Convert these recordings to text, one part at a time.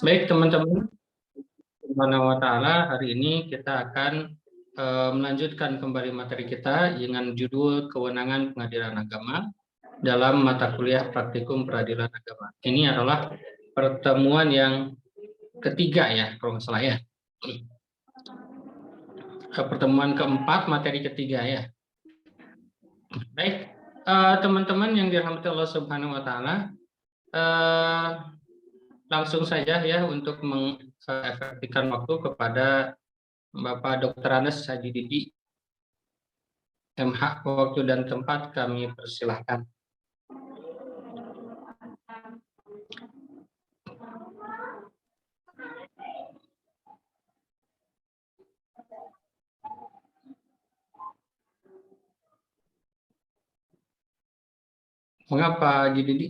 Baik teman-teman, Subhanahu wa ta'ala, hari ini kita akan melanjutkan kembali materi kita dengan judul Kewenangan Pengadilan Agama dalam mata kuliah Praktikum Peradilan Agama. Ini adalah pertemuan yang ketiga ya, kalau nggak salah ya. Pertemuan keempat, materi ketiga ya. Baik, teman-teman yang dirahmati Allah Subhanahu wa ta'ala, langsung saja ya untuk mengefektifkan waktu kepada Bapak Dr. Anas Haji Didi, MH. Waktu dan tempat kami persilahkan. Mengapa Haji Didi?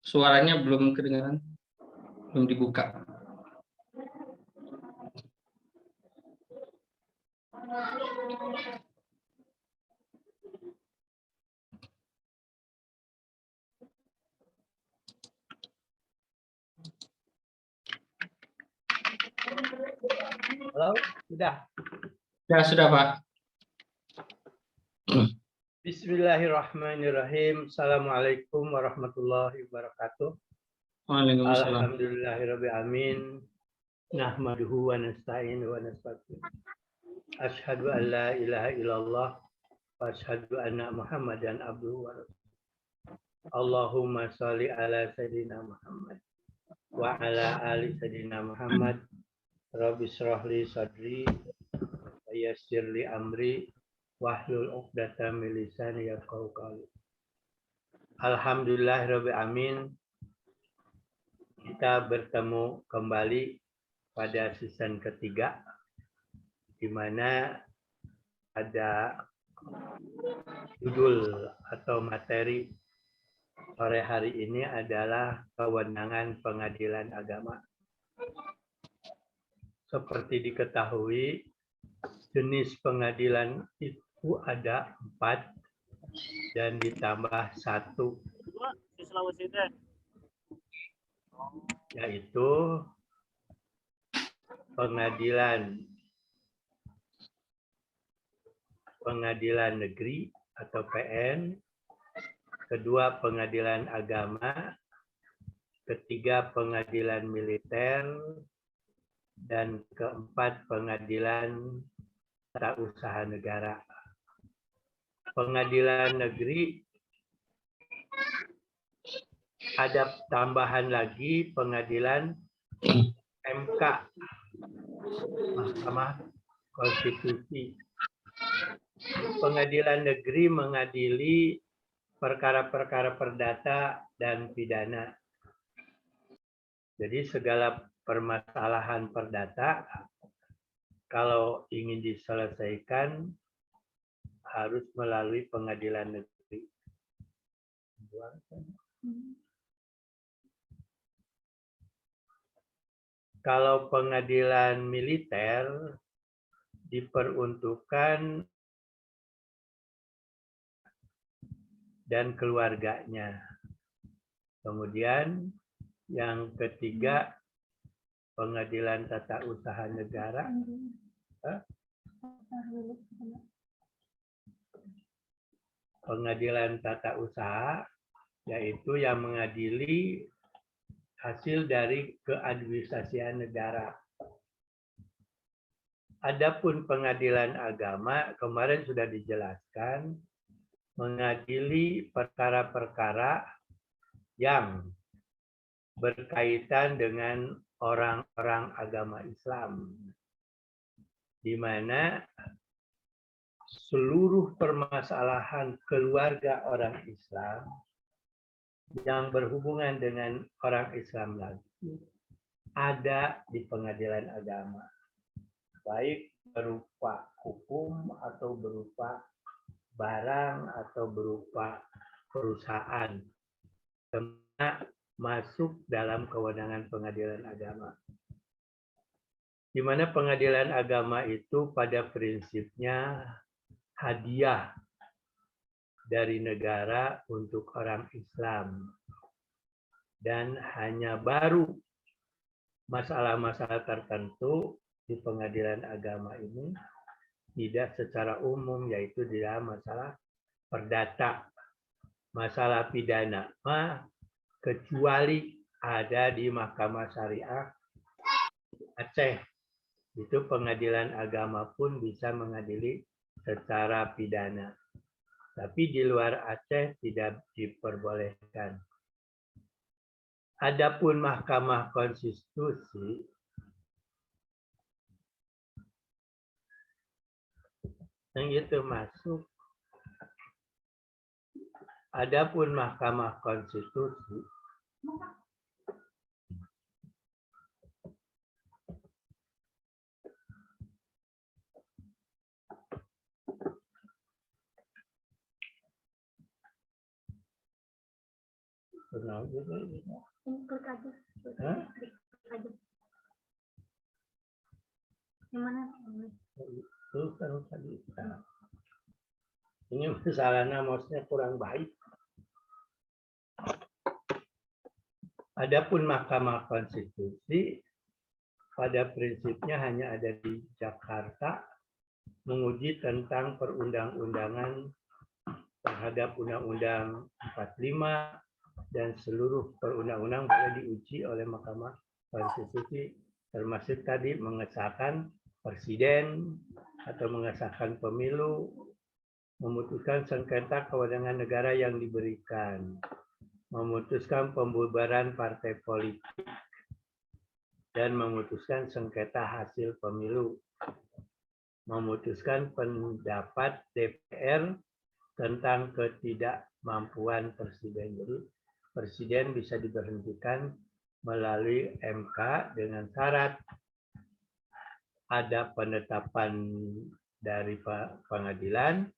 Suaranya belum kedengaran, belum dibuka. Halo, sudah. Ya, sudah Pak. Bismillahirrahmanirrahim. Assalamualaikum warahmatullahi wabarakatuh. Waalaikumsalam. Alhamdulillahirabbil alamin. Nahmaduhu wa nasta'inu wa nastaghfiruh. Asyhadu an la ilaha illallah wa asyhadu anna Muhammadan abduhu wa rasuluh. Allahumma shalli ala sayidina Muhammad wa ala ali sayidina Muhammad. Rabbi shrah li sadri wa yassir li amri wahlul 'uqdatam min lisani yafqahu qawli. Alhamdulillahirabbil alamin. Kita bertemu kembali pada season ketiga, di mana ada judul atau materi sore hari ini adalah kewenangan pengadilan agama. Seperti diketahui, jenis pengadilan itu ada 4 dan ditambah 1, yaitu pengadilan negeri atau PN, kedua pengadilan agama, ketiga pengadilan militer, dan keempat pengadilan tata usaha negara. Pengadilan negeri ada tambahan lagi pengadilan MK, Mahkamah Konstitusi. Pengadilan negeri mengadili perkara-perkara perdata dan pidana. Jadi segala permasalahan perdata kalau ingin diselesaikan harus melalui pengadilan negeri. Kalau pengadilan militer diperuntukkan dan keluarganya. Kemudian yang ketiga pengadilan tata usaha negara. Pengadilan tata usaha yaitu yang mengadili hasil dari keadministrasian negara. Adapun pengadilan agama kemarin sudah dijelaskan mengadili perkara-perkara yang berkaitan dengan orang-orang agama Islam, di mana seluruh permasalahan keluarga orang Islam yang berhubungan dengan orang Islam lagi ada di pengadilan agama, baik berupa hukum atau berupa barang atau berupa perusahaan, semua masuk dalam kewenangan pengadilan agama. Di mana pengadilan agama itu pada prinsipnya hadiah dari negara untuk orang Islam dan hanya baru masalah-masalah tertentu di pengadilan agama ini tidak secara umum, yaitu di dalam masalah perdata, masalah pidana, kecuali ada di Mahkamah Syariah Aceh. Itu pengadilan agama pun bisa mengadili secara pidana. Tapi di luar Aceh tidak diperbolehkan. Adapun Mahkamah Konstitusi yang itu masuk. Adapun Mahkamah Konstitusi ini kesalahannya maksudnya kurang baik. Adapun Mahkamah Konstitusi pada prinsipnya hanya ada di Jakarta, menguji tentang perundang-undangan terhadap Undang-Undang 45 dan seluruh perundang-undang boleh diuji oleh Mahkamah Konstitusi, termasuk tadi mengesahkan presiden atau mengesahkan pemilu, memutuskan sengketa kewenangan negara yang diberikan, memutuskan pembubaran partai politik, dan memutuskan sengketa hasil pemilu, memutuskan pendapat DPR tentang ketidakmampuan presiden. Jadi presiden bisa diberhentikan melalui MK dengan syarat ada penetapan dari pengadilan.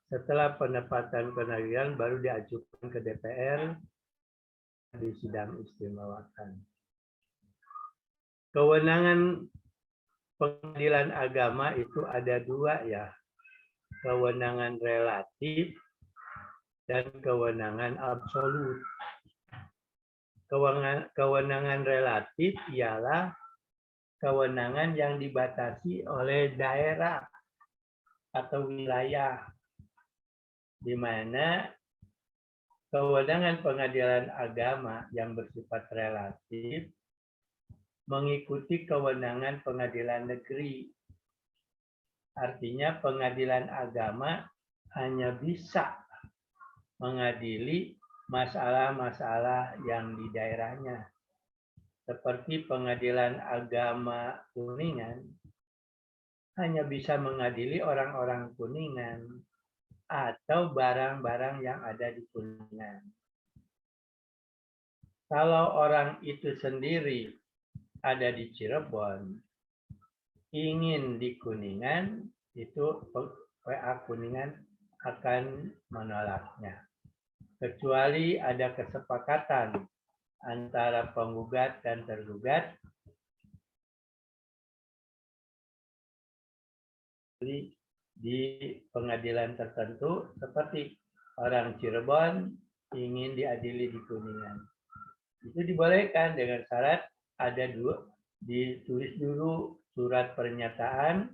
Setelah penetapan pengadilan baru diajukan ke DPR di sidang istimewakan. Kewenangan pengadilan agama itu ada dua ya, kewenangan relatif dan kewenangan absolut. Kewenangan relatif ialah kewenangan yang dibatasi oleh daerah atau wilayah, di mana kewenangan pengadilan agama yang bersifat relatif mengikuti kewenangan pengadilan negeri. Artinya pengadilan agama hanya bisa mengadili masalah-masalah yang di daerahnya. Seperti pengadilan agama Kuningan hanya bisa mengadili orang-orang Kuningan atau barang-barang yang ada di Kuningan. Kalau orang itu sendiri ada di Cirebon, ingin di Kuningan, itu WA Kuningan akan menolaknya. Kecuali ada kesepakatan antara penggugat dan tergugat di pengadilan tertentu, seperti orang Cirebon ingin diadili di Kuningan. Itu dibolehkan dengan syarat ada ditulis dulu surat pernyataan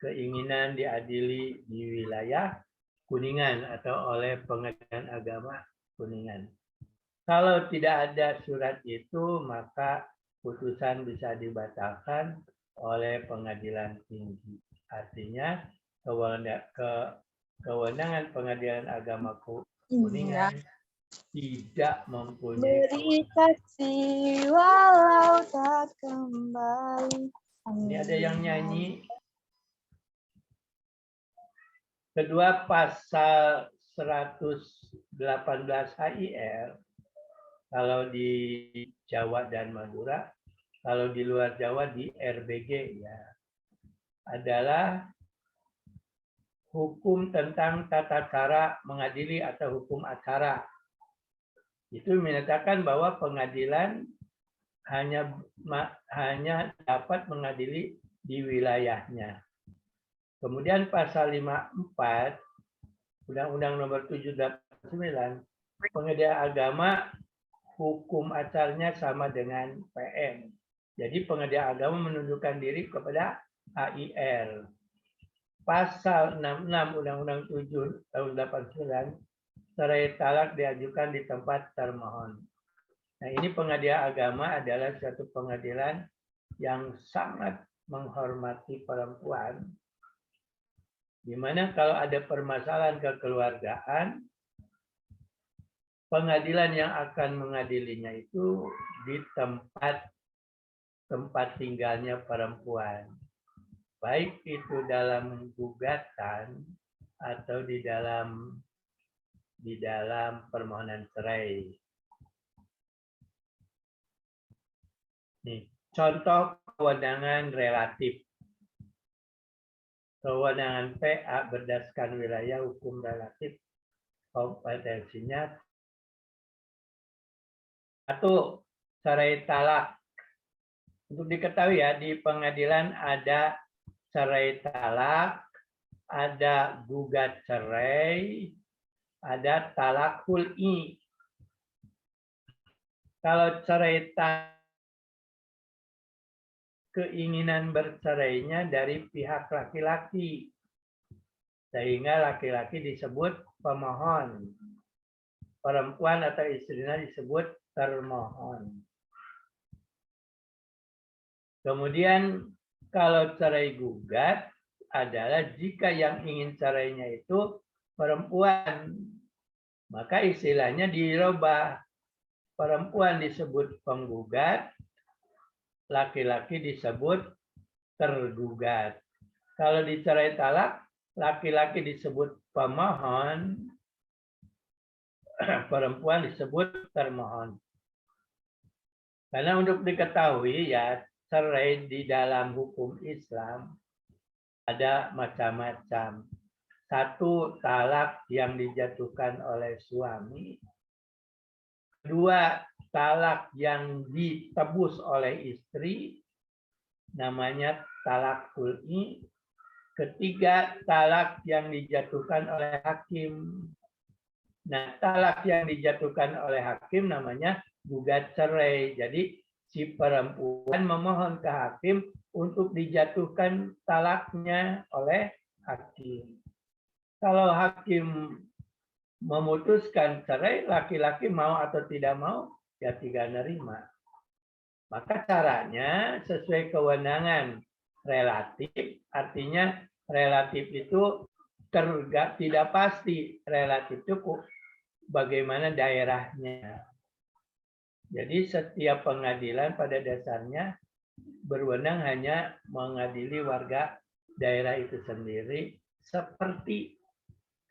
keinginan diadili di wilayah Kuningan atau oleh pengadilan agama Kuningan. Kalau tidak ada surat itu, maka putusan bisa dibatalkan oleh pengadilan tinggi. Artinya kewenangan pengadilan agama Kuningan tidak mempunyai. Beri kasih walau tak kembali. Ini ada yang nyanyi. Kedua, pasal 118 HIR, kalau di Jawa dan Madura, kalau di luar Jawa di RBG ya, adalah hukum tentang tata cara mengadili atau hukum acara. Itu menyatakan bahwa pengadilan hanya dapat mengadili di wilayahnya. Kemudian pasal 54 Undang-Undang Nomor 7/89, pengadilan agama hukum acaranya sama dengan PM, Jadi pengadilan agama menundukkan diri kepada AIR. Pasal 66 Undang-Undang 7 tahun 89, cerai talak diajukan di tempat termohon. Nah, ini pengadilan agama adalah suatu pengadilan yang sangat menghormati perempuan, di mana kalau ada permasalahan kekeluargaan, pengadilan yang akan mengadilinya itu di tempat tinggalnya perempuan, baik itu dalam gugatan atau di dalam permohonan cerai. Nih, contoh kewenangan relatif. Kewenangan PA berdasarkan wilayah hukum relatif kompetensinya. 1. Cerai talak. Untuk diketahui ya, di pengadilan ada cerai talak, ada gugat cerai, ada talak hul'i. Kalau cerai talak, keinginan bercerainya dari pihak laki-laki, sehingga laki-laki disebut pemohon, perempuan atau istrinya disebut termohon. Kemudian kalau cerai gugat adalah jika yang ingin cerainya itu perempuan, maka istilahnya dirubah, perempuan disebut penggugat, laki-laki disebut tergugat. Kalau dicerai talak, laki-laki disebut pemohon, perempuan disebut termohon. Karena untuk diketahui ya, cerai di dalam hukum Islam ada macam-macam. 1, talak yang dijatuhkan oleh suami. 2, talak yang ditebus oleh istri, namanya talak hul'i. 3, talak yang dijatuhkan oleh hakim. Nah, talak yang dijatuhkan oleh hakim namanya gugat cerai. Jadi si perempuan memohon ke hakim untuk dijatuhkan talaknya oleh hakim. Kalau hakim memutuskan cerai, laki-laki mau atau tidak mau, ya tinggal nerima. Maka caranya sesuai kewenangan relatif, artinya relatif itu tidak pasti, relatif itu bagaimana daerahnya. Jadi setiap pengadilan pada dasarnya berwenang hanya mengadili warga daerah itu sendiri, seperti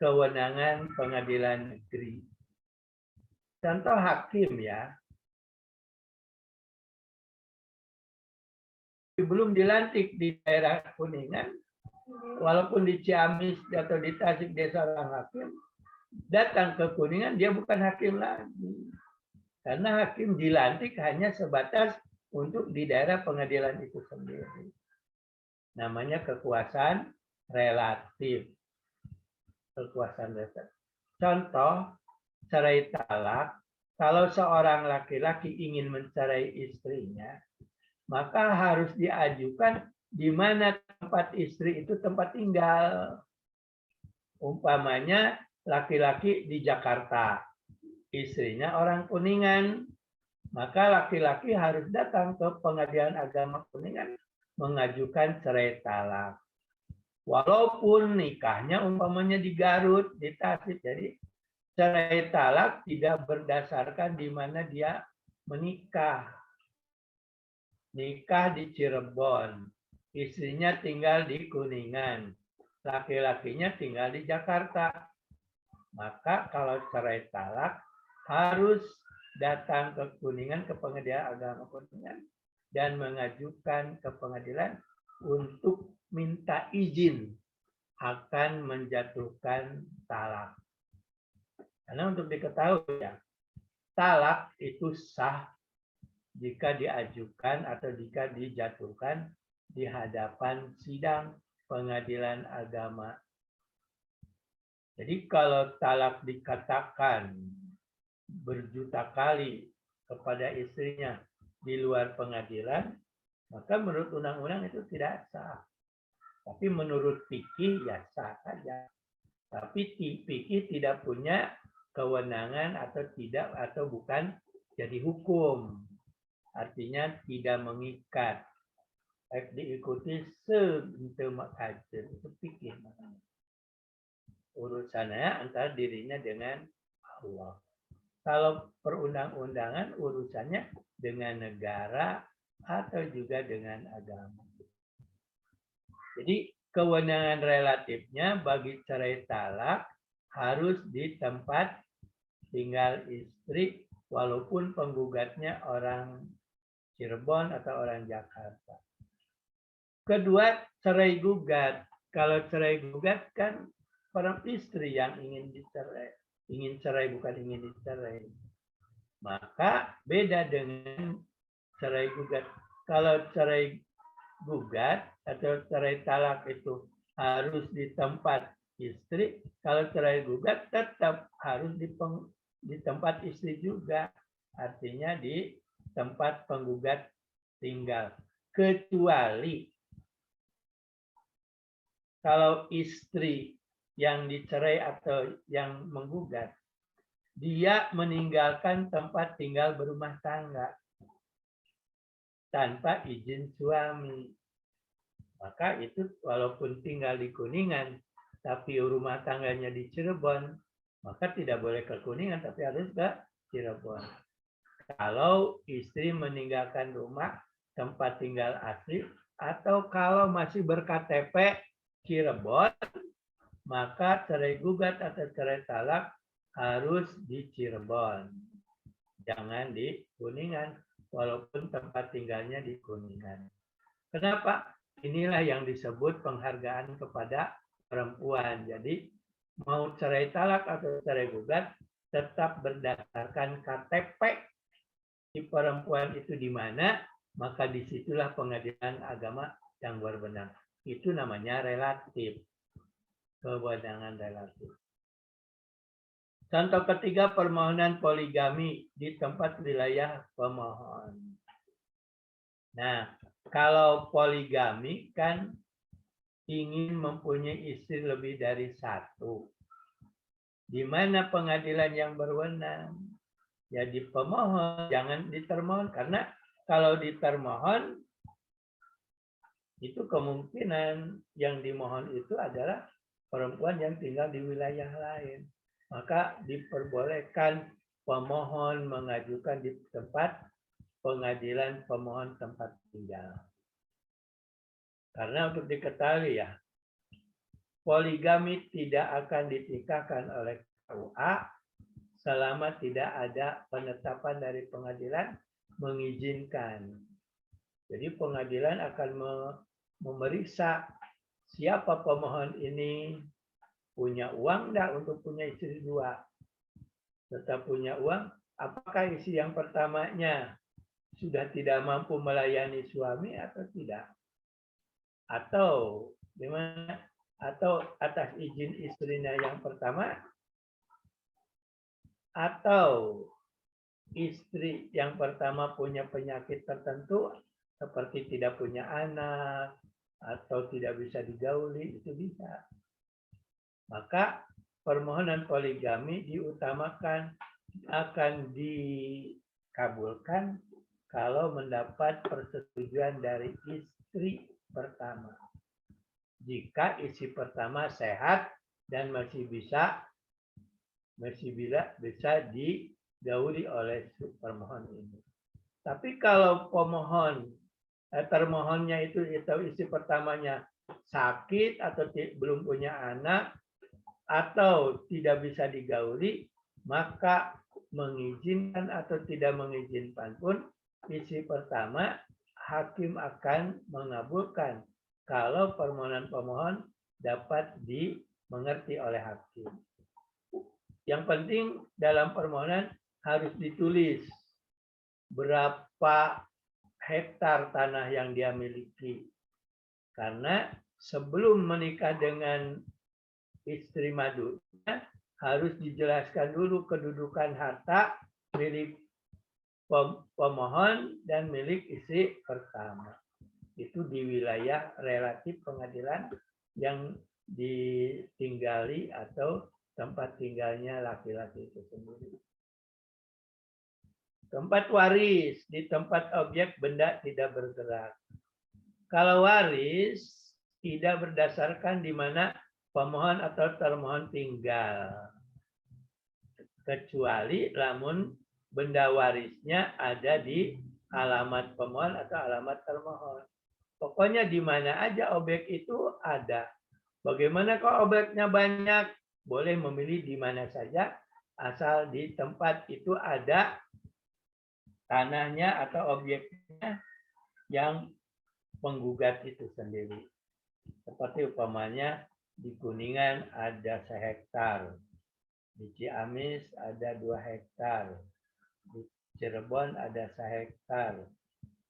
kewenangan pengadilan negeri. Contoh hakim ya, belum dilantik di daerah Kuningan, walaupun di Ciamis atau di Tasik dia seorang hakim, datang ke Kuningan dia bukan hakim lagi. Karena hakim dilantik hanya sebatas untuk di daerah pengadilan itu sendiri. Namanya kekuasaan relatif. Kekuasaan relatif. Contoh, cerai talak. Kalau seorang laki-laki ingin mencerai istrinya, maka harus diajukan di mana tempat istri itu tempat tinggal. Umpamanya laki-laki di Jakarta, istrinya orang Kuningan, maka laki-laki harus datang ke Pengadilan Agama Kuningan mengajukan cerai talak. Walaupun nikahnya umpamanya di Garut, di Tasik, jadi cerai talak tidak berdasarkan di mana dia menikah. Nikah di Cirebon, istrinya tinggal di Kuningan, laki-lakinya tinggal di Jakarta. Maka kalau cerai talak harus datang ke Kuningan, ke Pengadilan Agama Kuningan, dan mengajukan ke pengadilan untuk minta izin akan menjatuhkan talak. Karena untuk diketahui ya, talak itu sah jika diajukan atau jika dijatuhkan di hadapan sidang pengadilan agama. Jadi kalau talak dikatakan berjuta kali kepada istrinya di luar pengadilan, maka menurut undang-undang itu tidak sah. Tapi menurut fikih ya sah saja. Tapi fikih tidak punya kewenangan atau bukan jadi hukum. Artinya tidak mengikat. Baik diikuti sebentuk makadir. Itu fikih. Urusannya antara dirinya dengan Allah. Kalau perundang-undangan urusannya dengan negara atau juga dengan agama. Jadi kewenangan relatifnya bagi cerai talak harus di tempat tinggal istri walaupun penggugatnya orang Cirebon atau orang Jakarta. Kedua, cerai gugat. Kalau cerai gugat kan orang istri yang ingin dicerai. Ingin cerai bukan ingin dicerai. Maka beda dengan cerai gugat. Kalau cerai gugat atau cerai talak itu harus di tempat istri, kalau cerai gugat tetap harus di tempat istri juga, artinya di tempat penggugat tinggal. Kecuali kalau istri yang dicerai atau yang menggugat, dia meninggalkan tempat tinggal berumah tangga tanpa izin suami. Maka itu walaupun tinggal di Kuningan, tapi rumah tangganya di Cirebon, maka tidak boleh ke Kuningan, tapi harus ke Cirebon. Kalau istri meninggalkan rumah tempat tinggal asli, atau kalau masih berKTP Cirebon, maka cerai gugat atau cerai talak harus di Cirebon. Jangan di Kuningan, walaupun tempat tinggalnya di Kuningan. Kenapa? Inilah yang disebut penghargaan kepada perempuan. Jadi mau cerai talak atau cerai gugat tetap berdasarkan KTP di perempuan itu di mana, maka disitulah pengadilan agama yang berwenang. Itu namanya relatif. Kewenangan relatif. Contoh ketiga, permohonan poligami di tempat wilayah pemohon. Nah, kalau poligami kan ingin mempunyai istri lebih dari satu. Di mana pengadilan yang berwenang? Ya di pemohon, jangan di termohon. Karena kalau di termohon, itu kemungkinan yang dimohon itu adalah perempuan yang tinggal di wilayah lain. Maka diperbolehkan pemohon mengajukan di tempat pengadilan pemohon tempat tinggal. Karena untuk diketahui ya, poligami tidak akan ditikahkan oleh KUA selama tidak ada penetapan dari pengadilan mengizinkan. Jadi pengadilan akan memeriksa siapa pemohon ini, punya uang enggak untuk punya istri dua. Tetap punya uang, apakah istri yang pertamanya sudah tidak mampu melayani suami atau tidak? Atau gimana? Atau atas izin istrinya yang pertama, atau istri yang pertama punya penyakit tertentu seperti tidak punya anak atau tidak bisa digauli, itu bisa. Maka permohonan poligami diutamakan akan dikabulkan kalau mendapat persetujuan dari istri pertama. Jika istri pertama sehat dan masih bisa digauli oleh permohon ini. Tapi kalau termohonnya itu istri pertamanya sakit atau belum punya anak atau tidak bisa digauli, maka mengizinkan atau tidak mengizinkan pun istri pertama, hakim akan mengabulkan kalau permohonan pemohon dapat dimengerti oleh hakim. Yang penting dalam permohonan harus ditulis berapa hektar tanah yang dia miliki. Karena sebelum menikah dengan istri madunya harus dijelaskan dulu kedudukan harta milik pemohon dan milik istri pertama. itu di wilayah relatif pengadilan yang ditinggali atau tempat tinggalnya laki-laki itu sendiri. Tempat waris, di tempat objek benda tidak bergerak. Kalau waris tidak berdasarkan di mana pemohon atau termohon tinggal. Kecuali namun benda warisnya ada di alamat pemohon atau alamat termohon. Pokoknya di mana aja objek itu ada. Bagaimana kalau objeknya banyak? Boleh memilih di mana saja, asal di tempat itu ada tanahnya atau objeknya yang penggugat itu sendiri. Seperti umpamanya di Kuningan ada 1 hektar, di Ciamis ada 2 hektar, di Cirebon ada 1 hektar,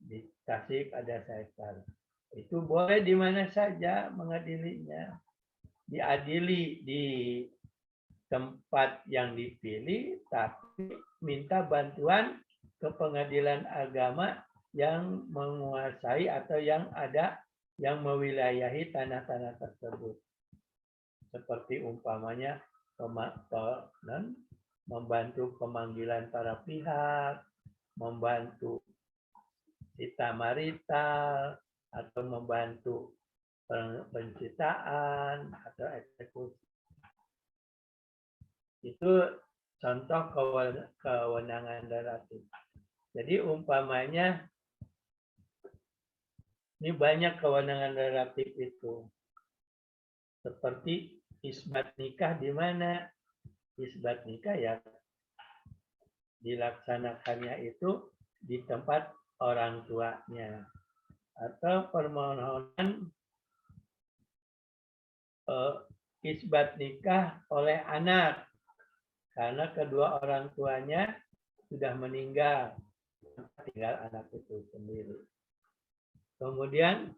di Tasik ada 1 hektar. Itu boleh di mana saja mengadilinya. Diadili di tempat yang dipilih, tapi minta bantuan ke pengadilan agama yang menguasai atau yang ada yang mewilayahi tanah-tanah tersebut. Seperti umpamanya membantu pemanggilan para pihak, membantu sita marital, atau membantu pencitaan atau eksekusi. Itu contoh kewenangan relatif. Jadi umpamanya ini banyak kewenangan relatif itu. Seperti isbat nikah di mana? Isbat nikah ya dilaksanakannya itu di tempat orang tuanya. Atau permohonan isbat nikah oleh anak karena kedua orang tuanya sudah meninggal, tinggal anak itu sendiri. Kemudian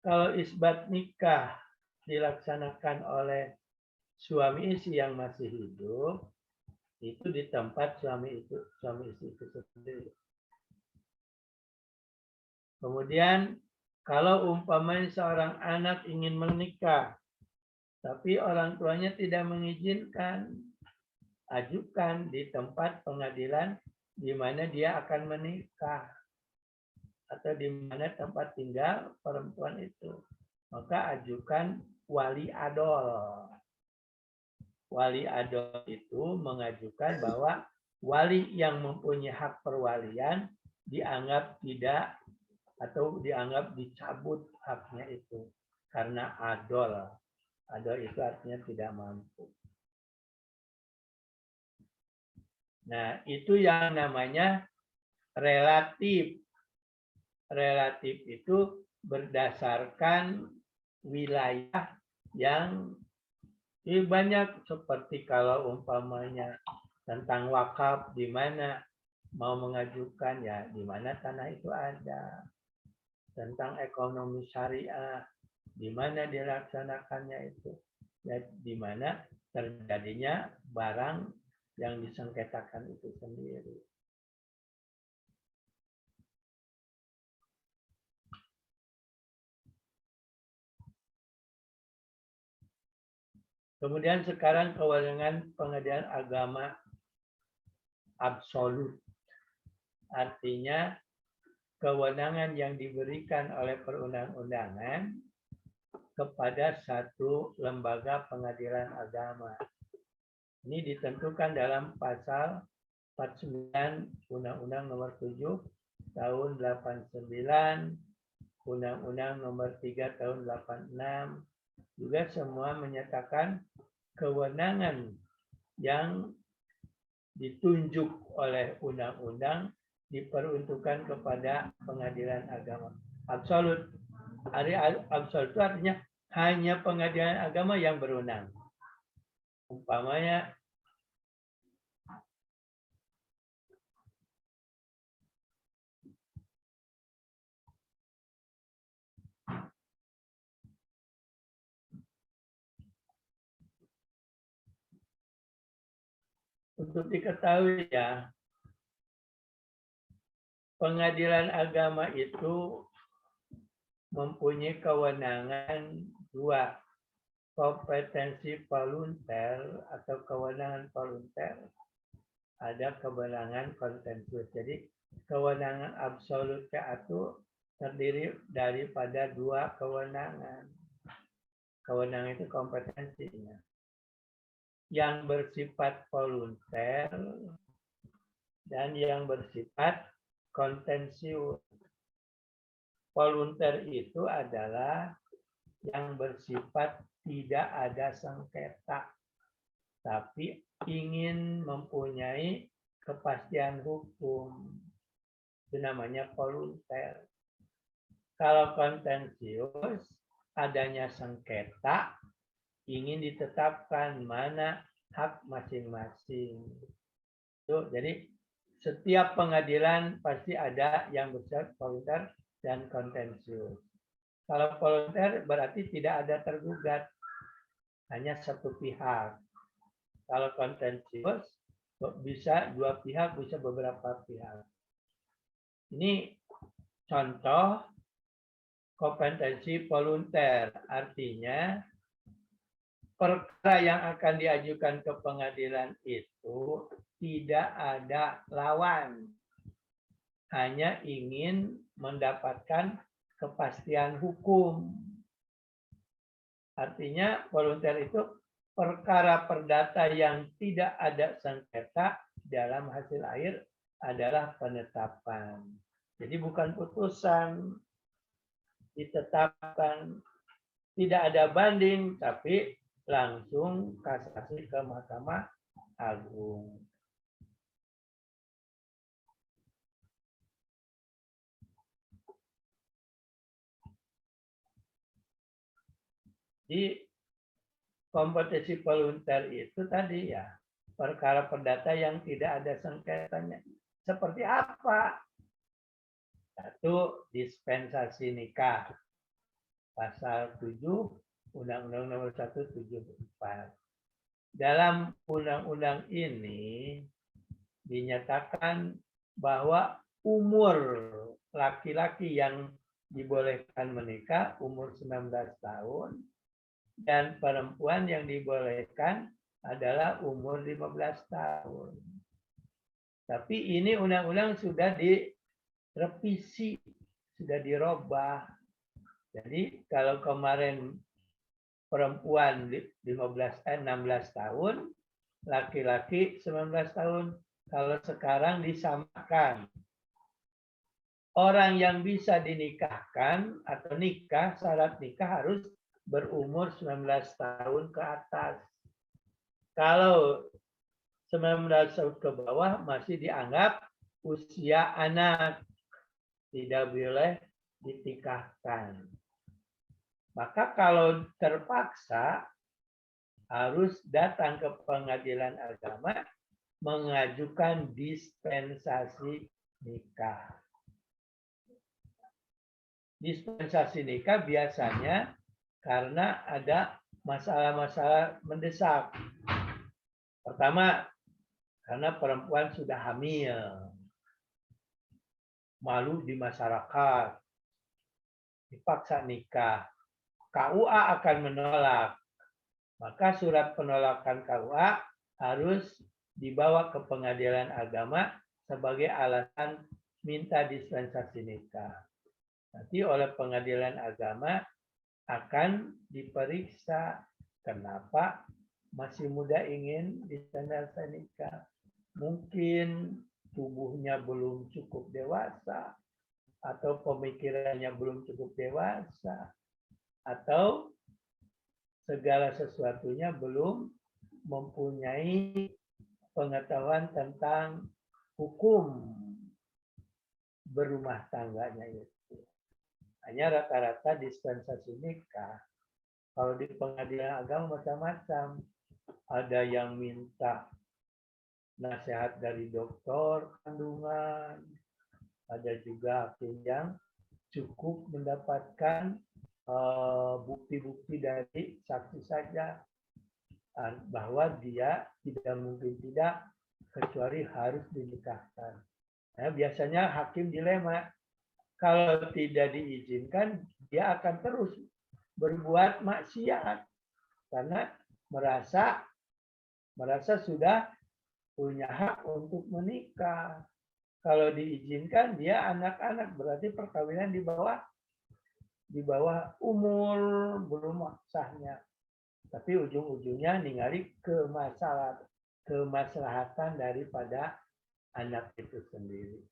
kalau isbat nikah dilaksanakan oleh suami istri yang masih hidup, itu di tempat suami istri itu sendiri. Kemudian kalau umpamanya seorang anak ingin menikah, tapi orang tuanya tidak mengizinkan, ajukan di tempat pengadilan di mana dia akan menikah atau di mana tempat tinggal perempuan itu. Maka ajukan wali adol. Wali adol itu mengajukan bahwa wali yang mempunyai hak perwalian dianggap tidak atau dianggap dicabut haknya itu karena adol. Adol itu artinya tidak mampu. Nah, itu yang namanya relatif. Relatif itu berdasarkan wilayah yang banyak, seperti kalau umpamanya tentang wakaf di mana mau mengajukan ya di mana tanah itu ada. Tentang ekonomi syariah, di mana dilaksanakannya itu, ya, di mana terjadinya barang yang disengketakan itu sendiri. Kemudian sekarang kewenangan pengadilan agama absolut, artinya kewenangan yang diberikan oleh perundang-undangan kepada satu lembaga pengadilan agama. Ini ditentukan dalam pasal 49 Undang-Undang Nomor 7 Tahun 89, Undang-Undang Nomor 3 Tahun 86, juga semua menyatakan kewenangan yang ditunjuk oleh undang-undang diperuntukkan kepada pengadilan agama. Absolut. Absolut itu artinya hanya pengadilan agama yang berwenang. Umpamanya untuk diketahui ya, pengadilan agama itu mempunyai kewenangan dua, kompetensi volunter atau kewenangan volunter, ada kewenangan kontensius. Jadi kewenangan absolut itu terdiri daripada dua kewenangan. Kewenangan itu kompetensinya. Yang bersifat volunter dan yang bersifat kontensius. Volunter itu adalah yang bersifat tidak ada sengketa, tapi ingin mempunyai kepastian hukum. Itu namanya volunter. Kalau kontensius, adanya sengketa, ingin ditetapkan mana hak masing-masing. Jadi setiap pengadilan pasti ada yang bersifat volunter dan kontensius. Kalau volunter berarti tidak ada tergugat, hanya satu pihak. Kalau kontensius bisa dua pihak, bisa beberapa pihak. Ini contoh kompetensi volunter, artinya perkara yang akan diajukan ke pengadilan itu tidak ada lawan, hanya ingin mendapatkan kepastian hukum. Artinya volunter itu perkara perdata yang tidak ada sengketa dalam hasil akhir adalah penetapan. Jadi bukan putusan, ditetapkan, tidak ada banding, tapi langsung kasasi ke Mahkamah Agung. Di kompetensi volunter itu tadi ya, perkara perdata yang tidak ada sengketanya. Seperti apa? Satu, dispensasi nikah. Pasal 7 Undang-Undang Nomor 1/74. Dalam undang-undang ini dinyatakan bahwa umur laki-laki yang dibolehkan menikah umur 19 tahun dan perempuan yang dibolehkan adalah umur 15 tahun. Tapi ini undang-undang sudah direvisi, sudah dirubah. Jadi kalau kemarin perempuan 16 tahun, laki-laki 19 tahun. Kalau sekarang disamakan. Orang yang bisa dinikahkan atau nikah, syarat nikah harus berumur 19 tahun ke atas. Kalau 19 tahun ke bawah masih dianggap usia anak. Tidak boleh dinikahkan. Maka kalau terpaksa harus datang ke pengadilan agama mengajukan dispensasi nikah. Dispensasi nikah biasanya karena ada masalah-masalah mendesak. Pertama, karena perempuan sudah hamil, malu di masyarakat, dipaksa nikah. KUA akan menolak. Maka surat penolakan KUA harus dibawa ke pengadilan agama sebagai alasan minta dispensasi nikah. Nanti oleh pengadilan agama akan diperiksa kenapa masih muda ingin dispensasi nikah. Mungkin tubuhnya belum cukup dewasa, atau pemikirannya belum cukup dewasa, atau segala sesuatunya belum mempunyai pengetahuan tentang hukum berumah tangganya itu. Hanya rata-rata dispensasi nikah. Kalau di pengadilan agama macam-macam. Ada yang minta nasihat dari dokter kandungan. Ada juga yang cukup mendapatkan bukti-bukti dari saksi saja bahwa dia tidak mungkin tidak kecuali harus dinikahkan. Nah, biasanya hakim dilema. Kalau tidak diizinkan, dia akan terus berbuat maksiat karena merasa sudah punya hak untuk menikah. Kalau diizinkan, dia anak-anak, berarti perkawinan di bawah umur belum sahnya. Tapi ujung-ujungnya ningali kemaslahatan daripada anak itu sendiri.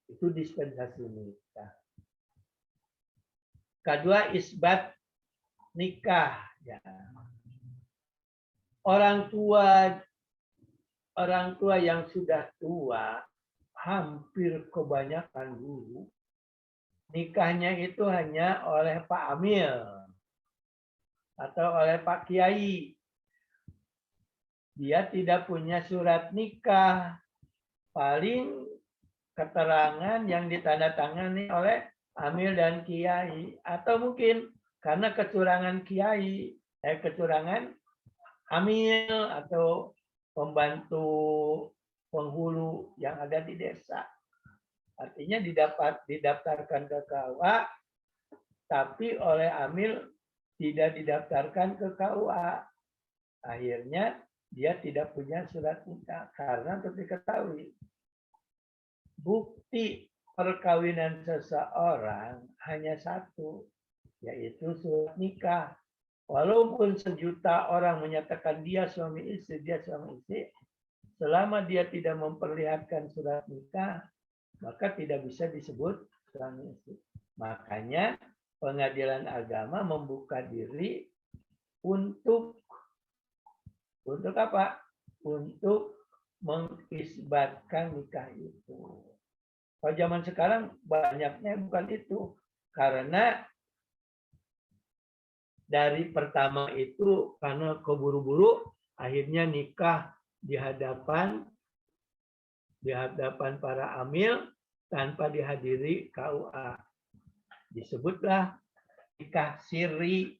Itu dispensasi nikah. Kedua, isbat nikah. Ya. Orang tua yang sudah tua, hampir kebanyakan dulu, nikahnya itu hanya oleh Pak Amil atau oleh Pak Kiai. Dia tidak punya surat nikah. Paling keterangan yang ditandatangani oleh Amil dan Kiai. Atau mungkin karena kecurangan Kiai, kecurangan Amil atau pembantu penghulu yang ada di desa. Artinya didaftarkan ke KUA, tapi oleh Amil tidak didaftarkan ke KUA. Akhirnya dia tidak punya surat nikah karena diketahui bukti perkawinan seseorang hanya satu, yaitu surat nikah. Walaupun sejuta orang menyatakan dia suami istri, selama dia tidak memperlihatkan surat nikah, maka tidak bisa disebut suami istri. Makanya pengadilan agama membuka diri untuk apa? Untuk mengisbatkan nikah itu. Kalau zaman sekarang banyaknya bukan itu. Karena dari pertama itu karena keburu-buru akhirnya nikah di hadapan para amil tanpa dihadiri KUA. Disebutlah nikah siri.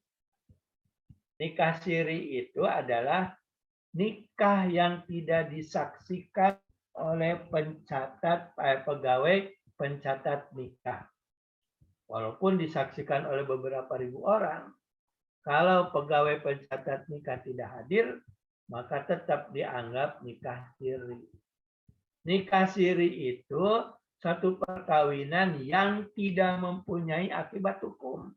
Nikah siri itu adalah nikah yang tidak disaksikan oleh pegawai pencatat nikah. Walaupun disaksikan oleh beberapa ribu orang, kalau pegawai pencatat nikah tidak hadir, maka tetap dianggap nikah siri. Nikah siri itu satu perkawinan yang tidak mempunyai akibat hukum.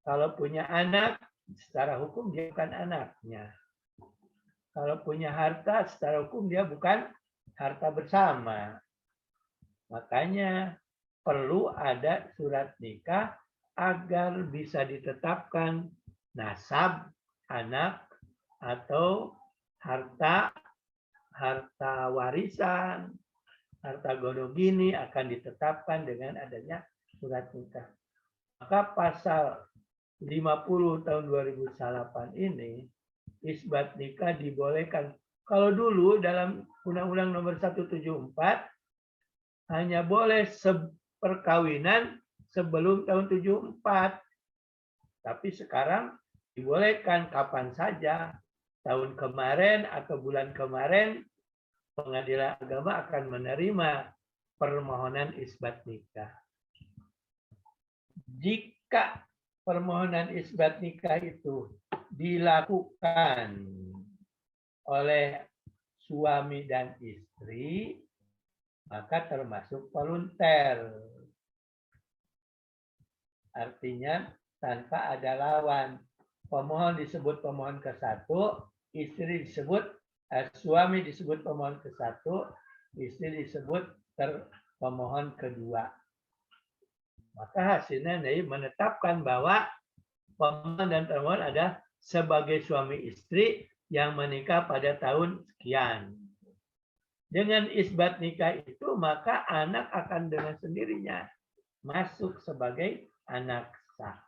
Kalau punya anak, secara hukum dia bukan anaknya. Kalau punya harta, secara hukum dia bukan harta bersama. Makanya perlu ada surat nikah agar bisa ditetapkan nasab anak atau harta warisan, harta gonogini akan ditetapkan dengan adanya surat nikah. Maka pasal 50 tahun 2008 ini isbat nikah dibolehkan. Kalau dulu dalam Undang-Undang Nomor 174 hanya boleh perkawinan sebelum tahun 74. Tapi sekarang dibolehkan kapan saja. Tahun kemarin atau bulan kemarin pengadilan agama akan menerima permohonan isbat nikah. Jika permohonan isbat nikah itu dilakukan oleh suami dan istri, maka termasuk volunter. Artinya tanpa ada lawan. Pemohon disebut pemohon ke-1, istri disebut suami disebut pemohon ke-1, istri disebut pemohon ke-2. Maka hasilnya menetapkan bahwa pemohon dan termohon ada sebagai suami istri yang menikah pada tahun sekian. Dengan isbat nikah itu maka anak akan dengan sendirinya masuk sebagai anak sah.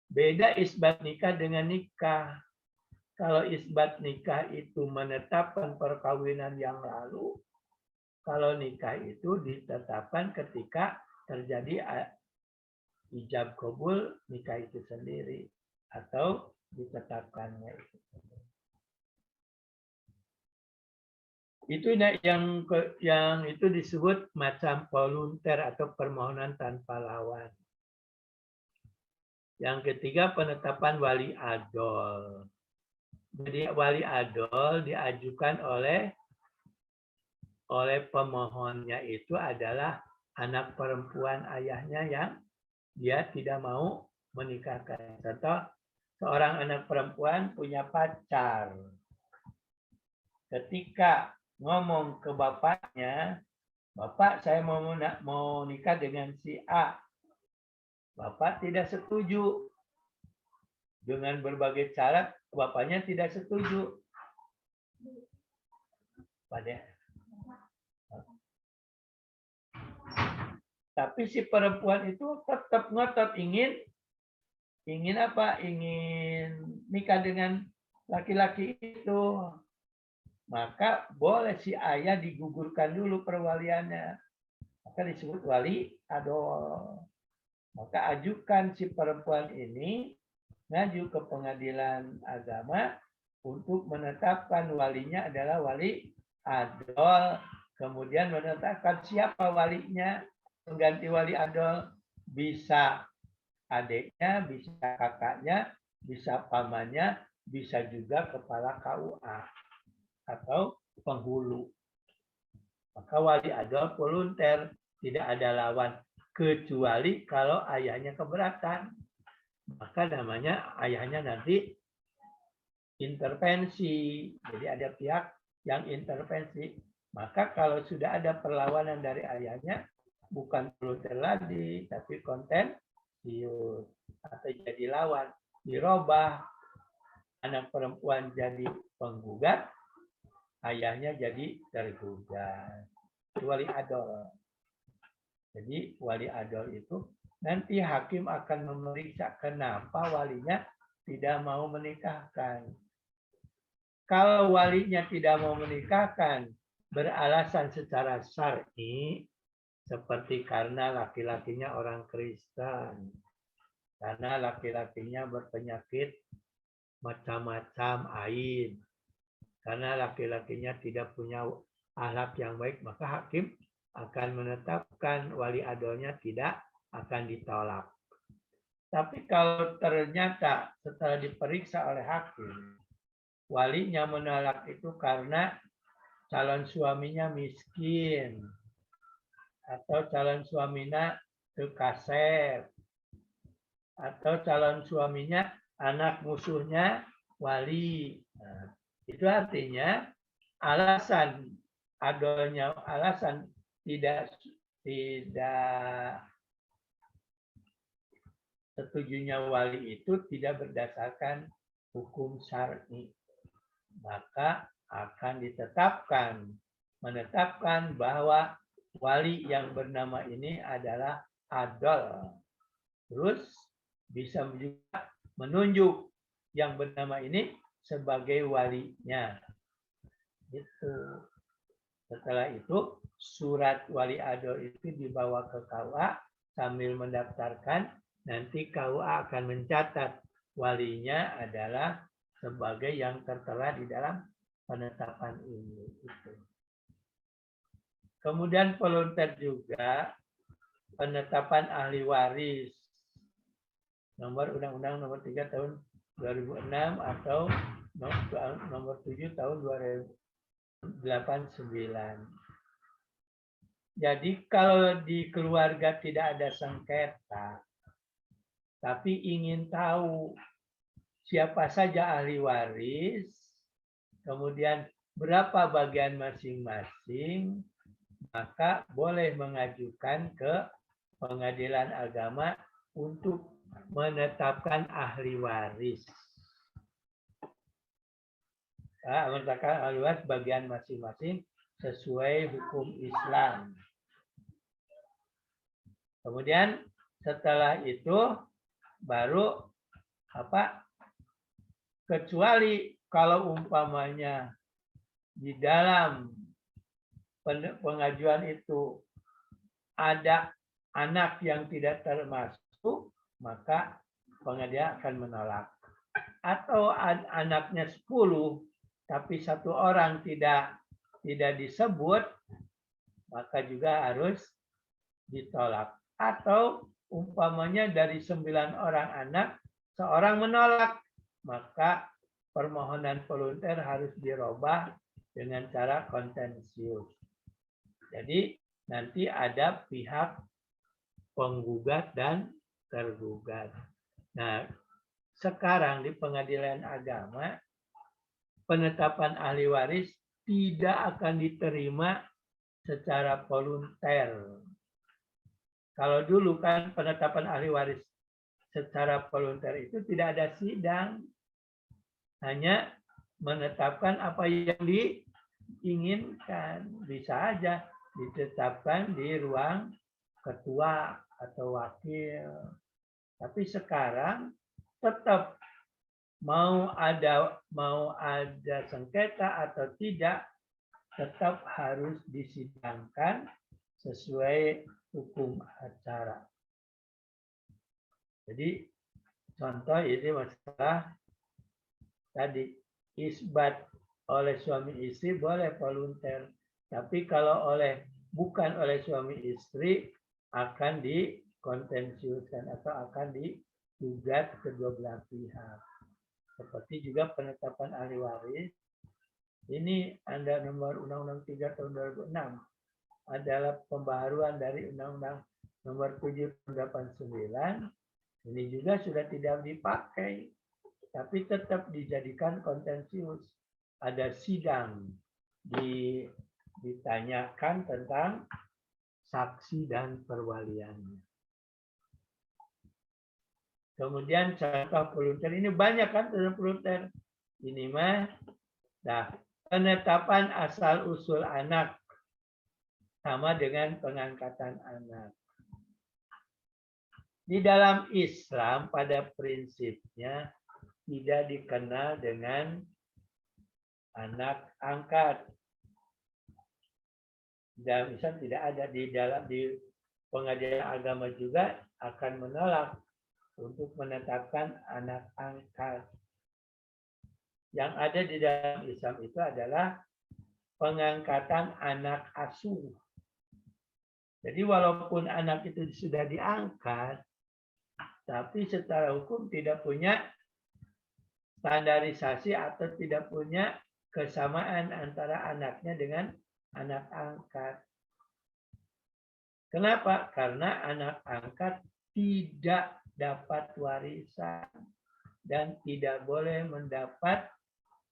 Beda isbat nikah dengan nikah. Kalau isbat nikah itu menetapkan perkawinan yang lalu, kalau nikah itu ditetapkan ketika terjadi ijab kabul nikah itu sendiri atau ditetapkannya itu. Itu yang itu disebut macam volunteer atau permohonan tanpa lawan. Yang ketiga, penetapan wali adol. Jadi wali adol diajukan oleh pemohonnya itu adalah anak perempuan ayahnya yang dia tidak mau menikahkan. Contoh, seorang anak perempuan punya pacar. Ketika ngomong ke bapaknya, "Bapak, saya mau nikah dengan si A." Bapak tidak setuju. Dengan berbagai syarat, bapaknya tidak setuju. Tapi si perempuan itu tetap ngotot ingin apa? Ingin nikah dengan laki-laki itu. Maka boleh si ayah digugurkan dulu perwaliannya. Maka disebut wali adol. Maka ajukan si perempuan ini ngaju ke pengadilan agama untuk menetapkan walinya adalah wali adol. Kemudian menetapkan siapa walinya, pengganti wali adol. Bisa adiknya, bisa kakaknya, bisa pamannya, bisa juga kepala KUA atau penghulu. Maka wali adol volunteer, tidak ada lawan, kecuali kalau ayahnya keberatan. Maka namanya ayahnya nanti intervensi. Jadi ada pihak yang intervensi. Maka kalau sudah ada perlawanan dari ayahnya, bukan volunteer lagi, tapi kontensius atau jadi lawan. Dirubah, anak perempuan jadi penggugat, ayahnya jadi tergugat. Wali adol. Jadi wali adol itu nanti hakim akan memeriksa kenapa walinya tidak mau menikahkan. Kalau walinya tidak mau menikahkan beralasan secara syar'i, seperti karena laki-lakinya orang Kristen, karena laki-lakinya berpenyakit macam-macam aib, karena laki-lakinya tidak punya akhlak yang baik, maka hakim akan menetapkan wali adolnya tidak akan ditolak. Tapi kalau ternyata setelah diperiksa oleh hakim, walinya menolak itu karena calon suaminya miskin, atau calon suaminya kasep, atau calon suaminya anak musuhnya wali. Nah, itu artinya alasan adolnya, alasan tidak setujunya wali itu tidak berdasarkan hukum syar'i. Maka akan menetapkan bahwa wali yang bernama ini adalah adol. Terus bisa juga menunjuk yang bernama ini sebagai walinya. Gitu. Setelah itu surat wali adol itu dibawa ke KUA sambil mendaftarkan. Nanti KUA akan mencatat walinya adalah sebagai yang tertera di dalam penetapan ini. Gitu. Kemudian volunteer juga penetapan ahli waris. Nomor Undang-Undang nomor 3 tahun 2006 atau nomor 7 tahun 2089. Jadi kalau di keluarga tidak ada sengketa, tapi ingin tahu siapa saja ahli waris, kemudian berapa bagian masing-masing, maka boleh mengajukan ke pengadilan agama untuk menetapkan ahli waris. Menetapkan ahli waris bagian masing-masing sesuai hukum Islam. Kemudian setelah itu baru kecuali kalau umpamanya di dalam pengajuan itu ada anak yang tidak termasuk, maka pengadilan akan menolak. Atau anaknya 10, tapi satu orang tidak tidak disebut, maka juga harus ditolak. Atau umpamanya dari 9 orang anak, seorang menolak, maka permohonan volunteer harus dirubah dengan cara kontensius. Jadi nanti ada pihak penggugat dan tergugat. Nah, sekarang di pengadilan agama, penetapan ahli waris tidak akan diterima secara volunteer. Kalau dulu kan penetapan ahli waris secara volunteer itu tidak ada sidang, hanya menetapkan apa yang diinginkan. Bisa aja ditetapkan di ruang ketua atau wakil. Tapi sekarang tetap mau ada sengketa atau tidak, tetap harus disidangkan sesuai hukum acara. Jadi contoh ini masalah tadi, isbat oleh suami istri boleh volunteer, tapi kalau bukan oleh suami istri akan dikontensiuskan atau akan digugat kedua belah pihak. Seperti juga penetapan ahli waris. Ini ada nomor Undang-Undang 3 tahun 2006 adalah pembaharuan dari Undang-Undang nomor 7 tahun 89. Ini juga sudah tidak dipakai, tapi tetap dijadikan kontensius. Ada sidang ditanyakan tentang saksi dan perwaliannya. Kemudian contoh volunteer ini banyak kan volunteer. Ini mah penetapan asal usul anak sama dengan pengangkatan anak. Di dalam Islam pada prinsipnya tidak dikenal dengan anak angkat. Dan Islam tidak ada di pengadilan agama juga akan menolak untuk menetapkan anak angkat. Yang ada di dalam Islam itu adalah pengangkatan anak asuh. Jadi walaupun anak itu sudah diangkat, tapi secara hukum tidak punya standarisasi atau tidak punya kesamaan antara anaknya dengan anak angkat. Kenapa? Karena anak angkat tidak dapat warisan dan tidak boleh mendapat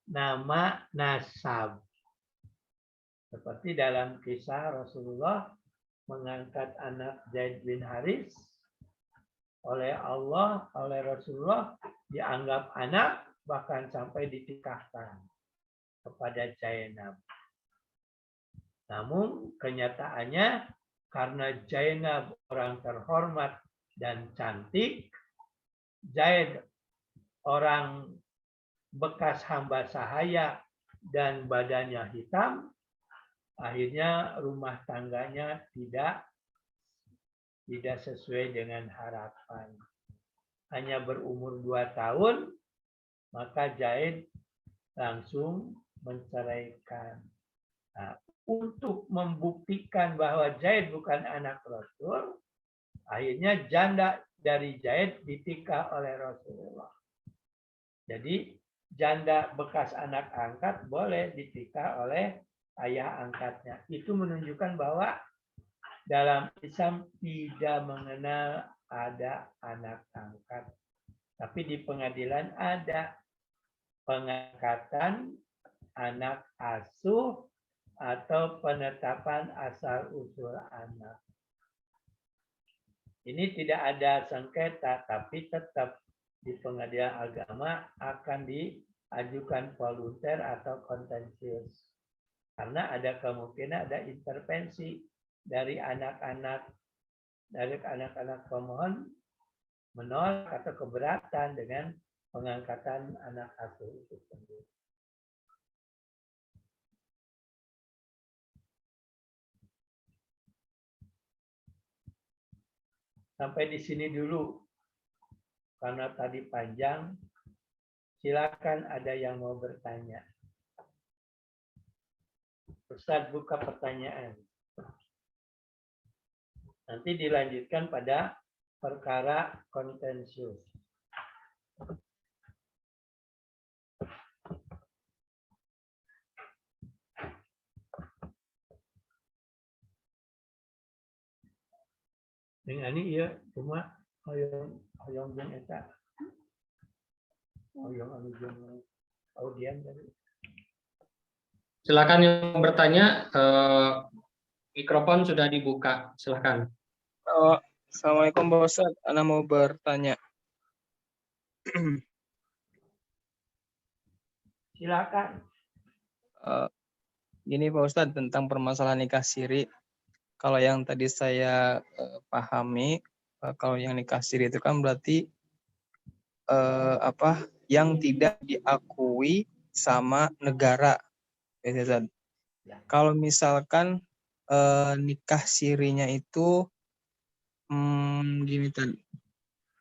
nama nasab. Seperti dalam kisah Rasulullah mengangkat anak Zaid bin Haris oleh Allah, oleh Rasulullah dianggap anak, bahkan sampai ditikahkan kepada Zainab. Namun kenyataannya karena Zainab orang terhormat dan cantik, Zaid orang bekas hamba sahaya dan badannya hitam, akhirnya rumah tangganya tidak sesuai dengan harapan. Hanya berumur 2 tahun, maka Zaid langsung menceraikan. Nah, untuk membuktikan bahwa Zaid bukan anak Rasul, akhirnya janda dari Zaid ditikah oleh Rasulullah. Jadi janda bekas anak angkat boleh ditikah oleh ayah angkatnya. Itu menunjukkan bahwa dalam Islam tidak mengenal ada anak angkat. Tapi di pengadilan ada pengangkatan anak asuh atau penetapan asal usul anak. Ini tidak ada sengketa, tapi tetap di pengadilan agama akan diajukan volunteer atau kontensius. Karena ada kemungkinan ada intervensi dari anak-anak pemohon menolak atau keberatan dengan pengangkatan anak asuh itu sendiri. Sampai di sini dulu, karena tadi panjang. Silakan ada yang mau bertanya. Ustaz buka pertanyaan. Nanti dilanjutkan pada perkara kontensius. Dengan ini ya cuma hoyong jeung eta. Hoyong anu jeung audien tadi. Silakan yang bertanya, mikrofon sudah dibuka, silakan. Assalamualaikum Pak Ustadz, Ana mau bertanya. Silakan. Gini Pak Ustadz, tentang permasalahan nikah siri. Kalau yang tadi saya pahami, kalau yang nikah siri itu kan berarti yang tidak diakui sama negara. Ya, Ustadz. Kalau misalkan nikah sirinya itu gini tadi.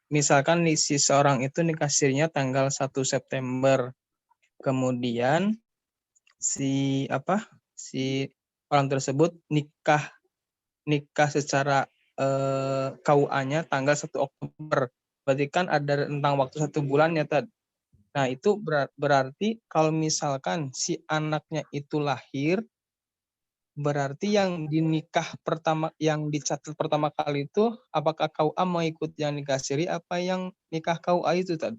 Misalkan si seorang itu nikah sirinya tanggal 1 September. Kemudian si orang tersebut nikah secara KUA-nya tanggal 1 Oktober. Berarti kan ada rentang waktu 1 bulan ya, Tad. Nah, itu berarti kalau misalkan si anaknya itu lahir, berarti yang yang dicatat pertama kali itu apakah KUA mau ikut yang nikah siri apa yang nikah KUA itu, Tad?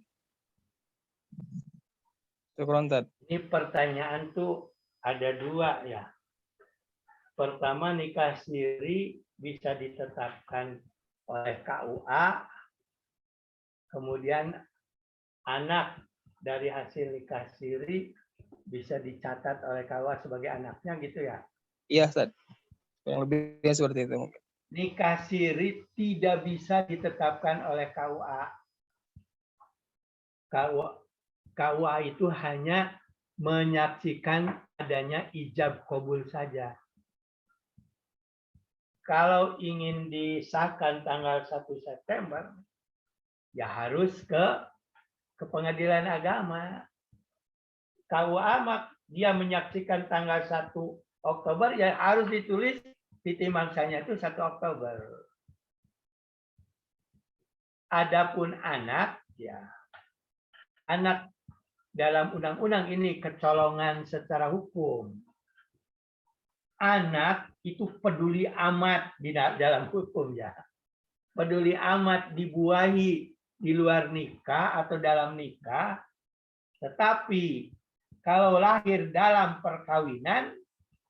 Syukron, Tad. Ini pertanyaan tuh ada dua ya. Pertama, nikah siri bisa ditetapkan oleh KUA, kemudian anak dari hasil nikah siri bisa dicatat oleh KUA sebagai anaknya gitu ya? Iya, Ustaz. Yang lebih seperti itu mungkin. Nikah siri tidak bisa ditetapkan oleh KUA. KUA itu hanya menyaksikan adanya ijab kabul saja. Kalau ingin disahkan tanggal 1 September, ya harus ke pengadilan agama. KUA dia menyaksikan tanggal 1 Oktober, ya harus ditulis titik mangsanya itu 1 Oktober. Adapun anak, ya anak dalam undang-undang ini kecolongan secara hukum. Anak itu peduli amat di dalam hukum ya. Peduli amat dibuahi di luar nikah atau dalam nikah. Tetapi kalau lahir dalam perkawinan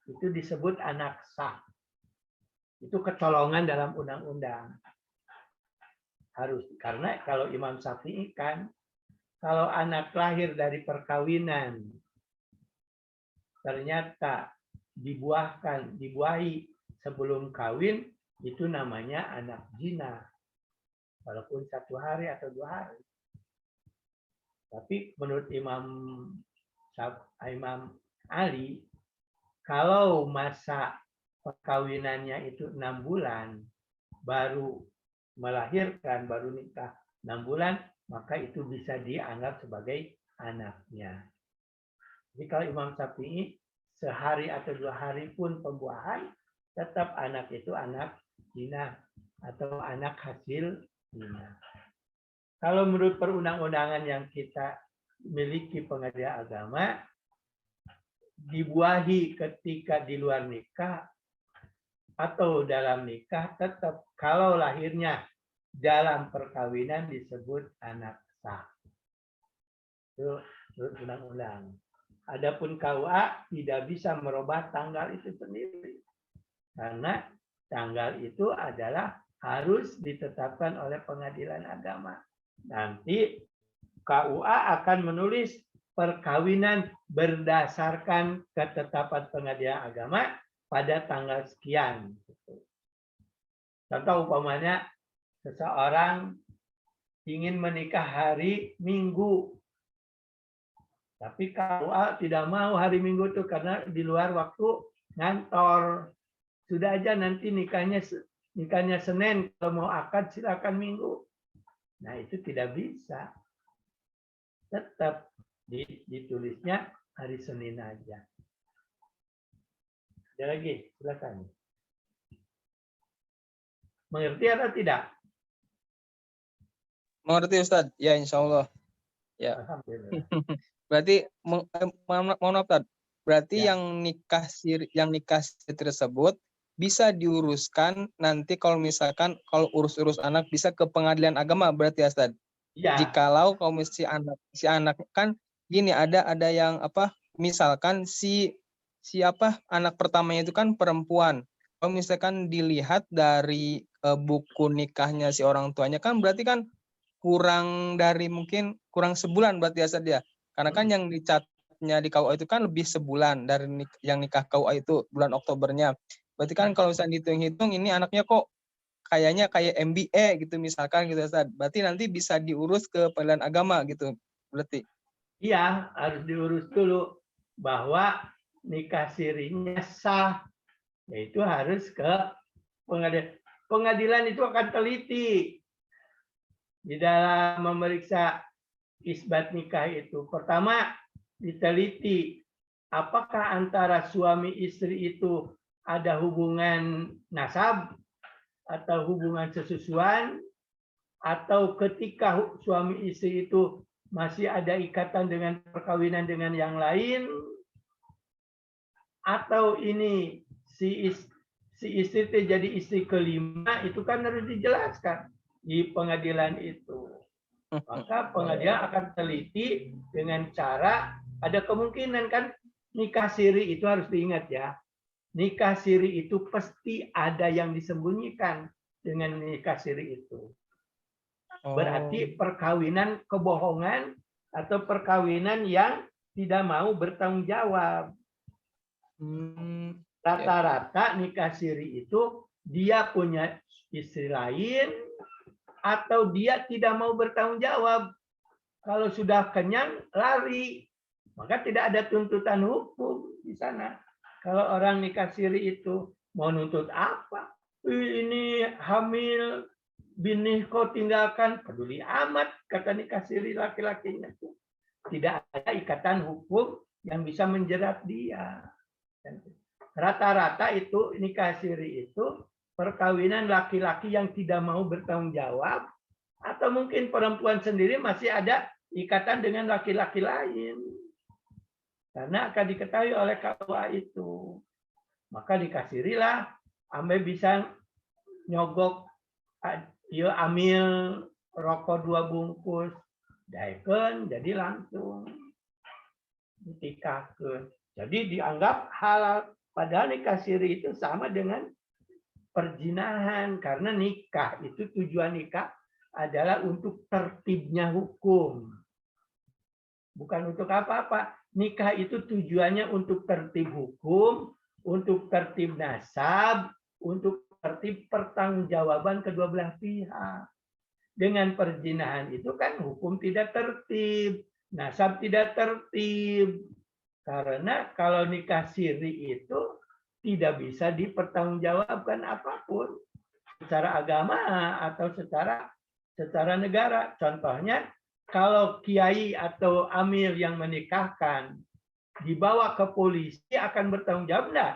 itu disebut anak sah. Itu kecolongan dalam undang-undang. Harus, karena kalau Imam Syafi'i kan kalau anak lahir dari perkawinan ternyata dibuahi sebelum kawin, itu namanya anak zina. Walaupun 1 hari atau 2 hari. Tapi menurut Imam Ali, kalau masa perkawinannya itu 6 bulan, baru melahirkan, baru nikah 6 bulan, maka itu bisa dianggap sebagai anaknya. Jadi kalau Imam Syafi'i, sehari atau 2 hari pun pembuahan, tetap anak itu anak zina atau anak hasil zina. Kalau menurut perundang-undangan yang kita miliki pengadilan agama, dibuahi ketika di luar nikah atau dalam nikah, tetap kalau lahirnya dalam perkawinan disebut anak sah. Itu menurut undang-undang. Adapun KUA tidak bisa merubah tanggal itu sendiri. Karena tanggal itu adalah harus ditetapkan oleh pengadilan agama. Nanti KUA akan menulis perkawinan berdasarkan ketetapan pengadilan agama pada tanggal sekian. Contoh umpamanya seseorang ingin menikah hari Minggu. Tapi KUA tidak mau hari Minggu itu karena di luar waktu ngantor. Sudah aja nanti nikahnya Senin, kalau mau akad silakan Minggu. Nah, itu tidak bisa. Tetap ditulisnya hari Senin aja. Ada lagi, silakan. Mengerti atau tidak? Mengerti Ustaz? Ya, insya Allah. Ya. Alhamdulillah. Berarti mohon maaf Ustaz. Berarti Ya. yang nikah siri tersebut bisa diuruskan nanti kalau misalkan kalau urus-urus anak bisa ke pengadilan agama berarti ya Ustaz. Ya. Jikalau kalau si anak kan gini ada yang misalkan si anak pertamanya itu kan perempuan. Kalau misalkan dilihat dari buku nikahnya si orang tuanya kan berarti kan kurang sebulan berarti ya Ustaz ya. Karena kan yang dicatatnya di KUA itu kan lebih sebulan dari yang nikah KUA itu bulan Oktobernya. Berarti kan kalau misalnya dihitung-hitung ini anaknya kok kayaknya kayak MBA gitu misalkan gitu Ustaz. Berarti nanti bisa diurus ke pengadilan agama gitu. Berarti. Iya, harus diurus dulu bahwa nikah sirinya sah. Yaitu harus ke pengadilan. Pengadilan itu akan teliti di dalam memeriksa isbat nikah itu. Pertama, diteliti apakah antara suami istri itu ada hubungan nasab atau hubungan sesusuan, atau ketika suami istri itu masih ada ikatan dengan perkawinan dengan yang lain, atau ini si istri jadi istri kelima, itu kan harus dijelaskan di pengadilan itu. Maka pengadilan akan teliti dengan cara, ada kemungkinan kan nikah siri itu harus diingat ya. Nikah siri itu pasti ada yang disembunyikan dengan nikah siri itu. Berarti perkawinan kebohongan atau perkawinan yang tidak mau bertanggung jawab. Rata-rata nikah siri itu dia punya istri lain atau dia tidak mau bertanggung jawab. Kalau sudah kenyang, lari. Maka tidak ada tuntutan hukum di sana. Kalau orang nikah siri itu mau nuntut apa? Ini hamil, bini kau tinggalkan, peduli amat, kata nikah siri laki-lakinya. Tidak ada ikatan hukum yang bisa menjerat dia. Rata-rata itu nikah siri itu perkawinan laki-laki yang tidak mau bertanggung jawab, atau mungkin perempuan sendiri masih ada ikatan dengan laki-laki lain. Karena akan diketahui oleh KUA itu. Maka dikasirilah, ambil bisa nyogok, ya ambil rokok 2 bungkus, daeken, jadi langsung ditikahkan. Jadi dianggap halal. Padahal nikah siri itu sama dengan perzinahan. Karena nikah itu tujuan nikah adalah untuk tertibnya hukum. Bukan untuk apa-apa. Nikah itu tujuannya untuk tertib hukum, untuk tertib nasab, untuk tertib pertanggungjawaban kedua belah pihak. Dengan perzinahan itu kan hukum tidak tertib, nasab tidak tertib. Karena kalau nikah siri itu tidak bisa dipertanggungjawabkan apapun secara agama atau secara negara. Contohnya, kalau kiai atau amir yang menikahkan dibawa ke polisi akan bertanggung jawab enggak?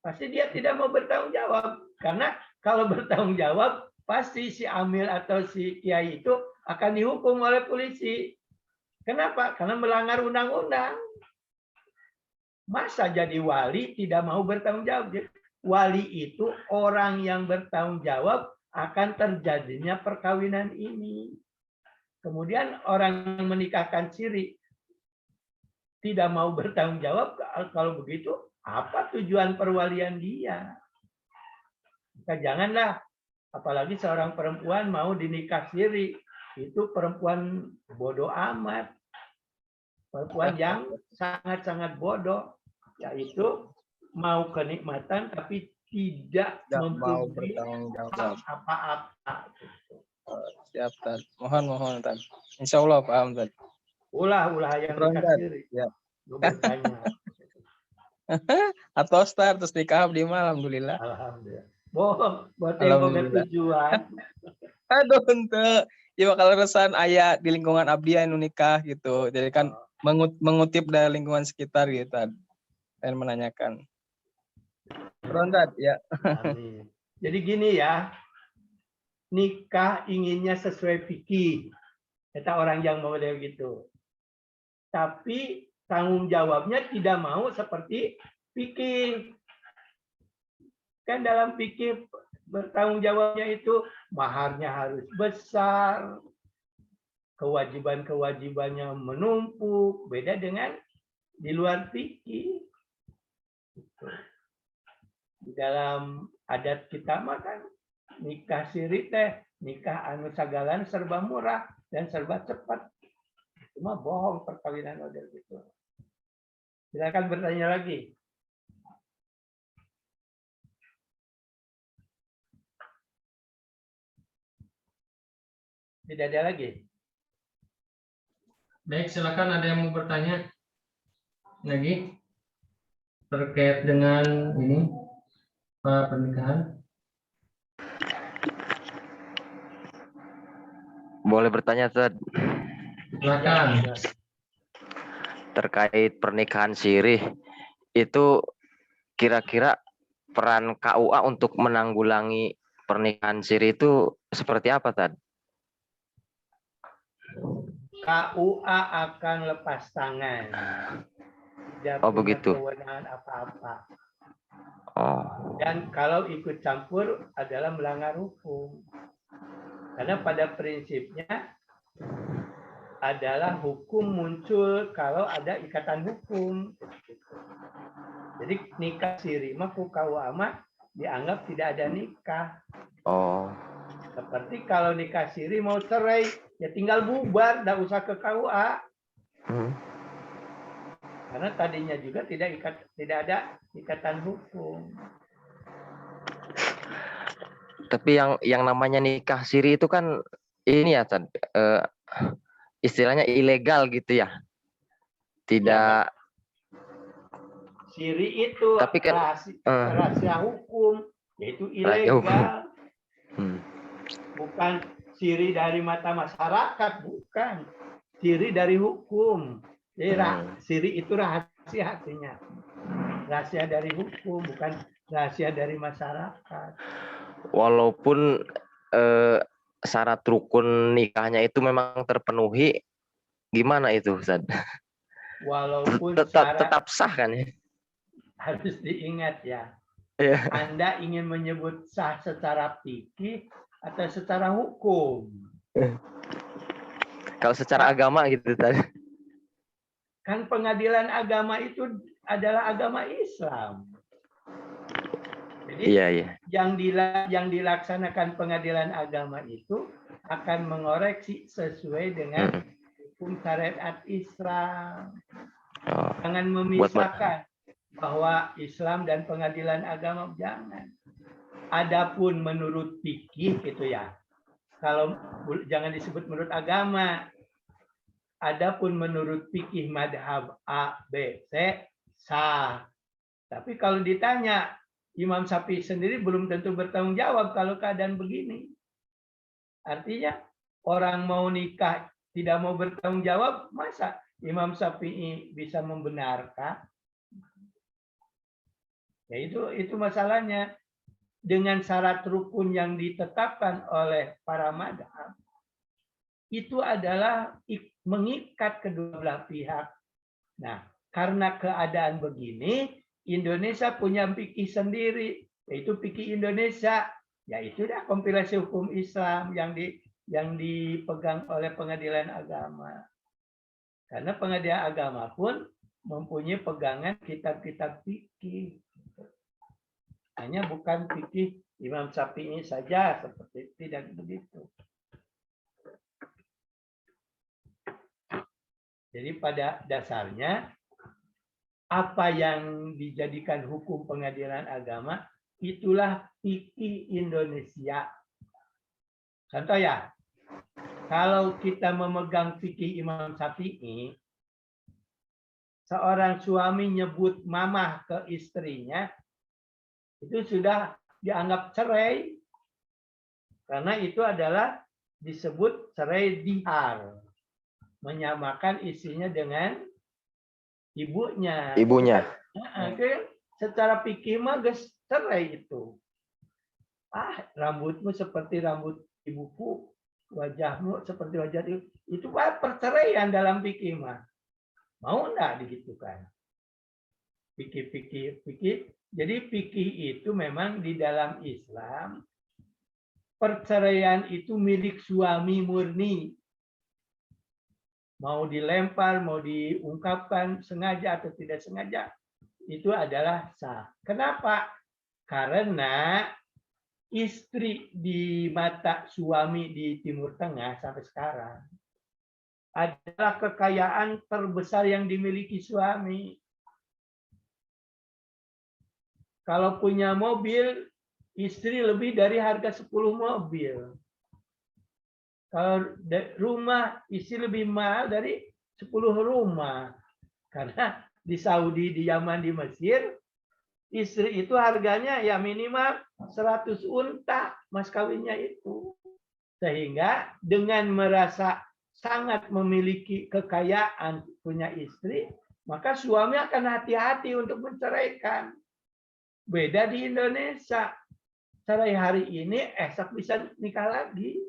Pasti dia tidak mau bertanggung jawab. Karena kalau bertanggung jawab, pasti si amir atau si kiai itu akan dihukum oleh polisi. Kenapa? Karena melanggar undang-undang. Masa jadi wali tidak mau bertanggung jawab? Wali itu orang yang bertanggung jawab akan terjadinya perkawinan ini. Kemudian orang yang menikahkan siri tidak mau bertanggung jawab, kalau begitu apa tujuan perwalian dia? Maka janganlah, apalagi seorang perempuan mau dinikah siri, itu perempuan bodoh amat. Perempuan yang sangat-sangat bodoh, yaitu mau kenikmatan tapi tidak mau mempunyai bertanggung jawab. apa-apa. Siap, Tad. Mohon, Tad. Insya Allah paham, Tad. Ulah yang nikah siri. Ya. Bertanya. Atau start terus nikah di malam, alhamdulillah. Alhamdulillah. Buat yang tujuan. Aduh, ente. Ya bakal resan ayah di lingkungan abdi anu nikah gitu. Jadi kan mengutip dari lingkungan sekitar gitu. Dan menanyakan. Rondat ya. Amin. Jadi gini ya, nikah inginnya sesuai fikih, kata orang yang model gitu. Tapi tanggung jawabnya tidak mau seperti fikih. Kan dalam fikih bertanggung jawabnya itu maharnya harus besar, kewajiban-kewajibannya menumpuk, beda dengan di luar fikih. Di dalam adat kita mah kan nikah siri teh, nikah anu sagalan serba murah dan serba cepat. Cuma bohong perkawinan model gitu. Silakan bertanya lagi. Tidak ada lagi. Baik, silakan ada yang mau bertanya lagi terkait dengan ini pernikahan. Boleh bertanya, Ustaz, Silakan. terkait pernikahan sirih. Itu kira-kira peran KUA untuk menanggulangi pernikahan sirih itu seperti apa, Tad? KUA akan lepas tangan. Tidak Oh, punya begitu. kewenangan apa-apa. Oh, Dan kalau ikut campur adalah melanggar hukum. Karena pada prinsipnya adalah hukum muncul kalau ada ikatan hukum. Jadi nikah siri mah KUA mah dianggap tidak ada nikah. oh, Seperti kalau nikah siri mau cerai, ya tinggal bubar, tidak usah ke KUA. Karena tadinya juga tidak ada ikatan hukum. tapi yang namanya nikah siri itu kan ini ya, Tad, istilahnya ilegal gitu ya. Tidak. Siri itu Tapi kan rahasia hukum, yaitu Rahasia hukum. ilegal. Bukan siri dari mata masyarakat, bukan. Siri dari hukum. Jadi siri itu rahasia artinya. Rahasia dari hukum, bukan rahasia dari masyarakat. Walaupun syarat rukun nikahnya itu memang terpenuhi, gimana itu, Ustaz? Walaupun tetap sah kan ya? Harus diingat ya. Yeah. Anda ingin menyebut sah secara fikih atau secara hukum? Kalau secara agama gitu tadi. Kan pengadilan agama itu adalah agama Islam. Jadi Iya. yang dilaksanakan pengadilan agama itu akan mengoreksi sesuai dengan hukum syariat Islam. Jangan memisahkan bahwa Islam dan pengadilan agama, jangan. Adapun menurut fikih gitu ya. Kalau jangan disebut menurut agama. Adapun menurut fikih madhab A, B, C sah. Tapi kalau ditanya Imam Syafi'i sendiri belum tentu bertanggung jawab kalau keadaan begini. Artinya orang mau nikah tidak mau bertanggung jawab, masa Imam Syafi'i bisa membenarkan? Ya itu masalahnya. Dengan syarat rukun yang ditetapkan oleh para madhab, itu adalah mengikat kedua belah pihak. Nah, karena keadaan begini, Indonesia punya fikih sendiri, yaitu fikih Indonesia, yaitu dah kompilasi hukum Islam yang dipegang oleh pengadilan agama. Karena pengadilan agama pun mempunyai pegangan kitab-kitab fikih. Hanya bukan fikih Imam Syafi'i saja, seperti tidak begitu. Jadi pada dasarnya apa yang dijadikan hukum pengadilan agama itulah fikih Indonesia. Contoh ya, kalau kita memegang fikih Imam Syafi'i, seorang suami nyebut mamah ke istrinya, itu sudah dianggap cerai, karena itu adalah disebut cerai dihar, menyamakan istrinya dengan ibunya. Ibunya. secara fikih mah geus cerai itu. Rambutmu seperti rambut ibuku, wajahmu seperti wajah ibu. Itu perceraian dalam fikih mah. Mau enggak digitukan? Fikih. Jadi fikih itu memang di dalam Islam perceraian itu milik suami murni. Mau dilempar, mau diungkapkan sengaja atau tidak sengaja, itu adalah sah. Kenapa? Karena istri di mata suami di Timur Tengah sampai sekarang adalah kekayaan terbesar yang dimiliki suami. Kalau punya mobil, istri lebih dari harga 10 mobil. Kalau rumah, istri lebih mahal dari 10 rumah. Karena di Saudi, di Yaman, di Mesir, istri itu harganya ya minimal 100 unta mas kawinnya itu. Sehingga dengan merasa sangat memiliki kekayaan punya istri, maka suami akan hati-hati untuk menceraikan. Beda di Indonesia. Cerai hari ini, esok bisa nikah lagi.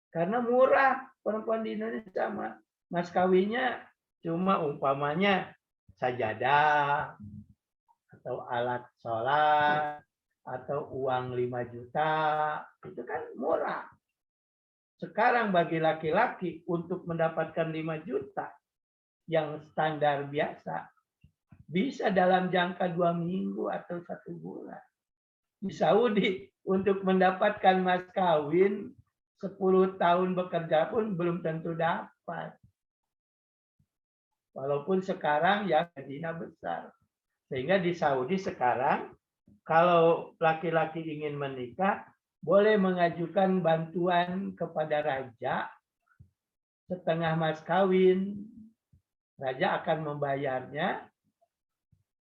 Karena murah perempuan di Indonesia, mas kawinnya cuma umpamanya sajadah, atau alat sholat, atau uang 5 juta, itu kan murah. Sekarang bagi laki-laki untuk mendapatkan 5 juta yang standar biasa, bisa dalam jangka 2 minggu atau 1 bulan. Di Saudi untuk mendapatkan mas kawin 10 tahun bekerja pun belum tentu dapat. Walaupun sekarang ya gajinya besar. Sehingga di Saudi sekarang kalau laki-laki ingin menikah boleh mengajukan bantuan kepada raja setengah mas kawin. Raja akan membayarnya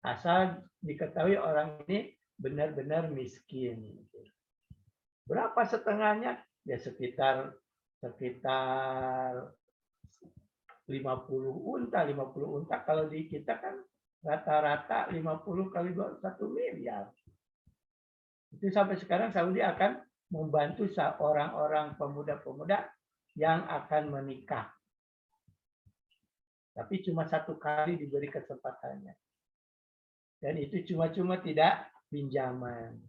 asal diketahui orang ini benar-benar miskin. Berapa setengahnya? Ya sekitar 50 unta. 50 unta kalau di kita kan rata-rata 50 kali 1 miliar. Itu sampai sekarang Saudi akan membantu orang-orang pemuda-pemuda yang akan menikah. Tapi cuma 1 kali diberi kesempatannya. Dan itu cuma-cuma tidak pinjaman.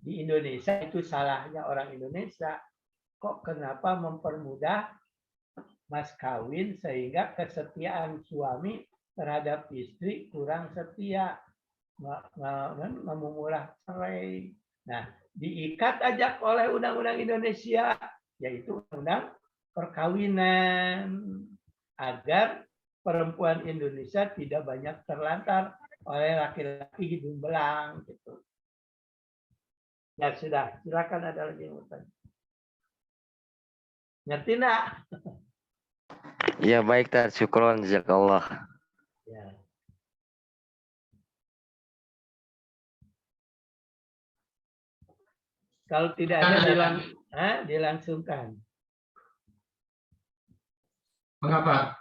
Di Indonesia itu salahnya orang Indonesia. Kok kenapa mempermudah mas kawin sehingga kesetiaan suami terhadap istri kurang setia, memulai cerai. Nah, diikat aja oleh undang-undang Indonesia, yaitu undang perkawinan, agar perempuan Indonesia tidak banyak terlantar oleh laki-laki hidung belang gitu. Ya sudah, silakan ada lagi yang bertanya. Ngerti enggak? Ya baik, Tar. Syukron, jazakallah. Ya. Kalau tidak ada dilangsungkan. Mengapa?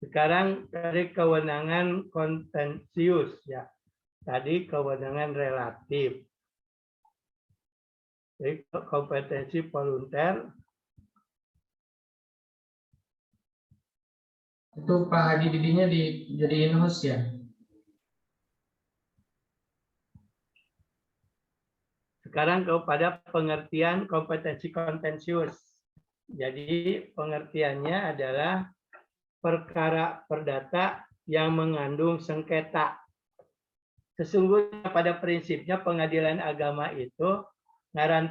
Sekarang dari kewenangan kontensius ya. Tadi kewenangan relatif. Jadi kompetensi volunter Itu Pak Haji Didinya dijadiin host ya? sekarang kepada pengertian kompetensi kontensius. Jadi pengertiannya adalah perkara perdata yang mengandung sengketa. Sesungguhnya pada prinsipnya pengadilan agama itu, ngaran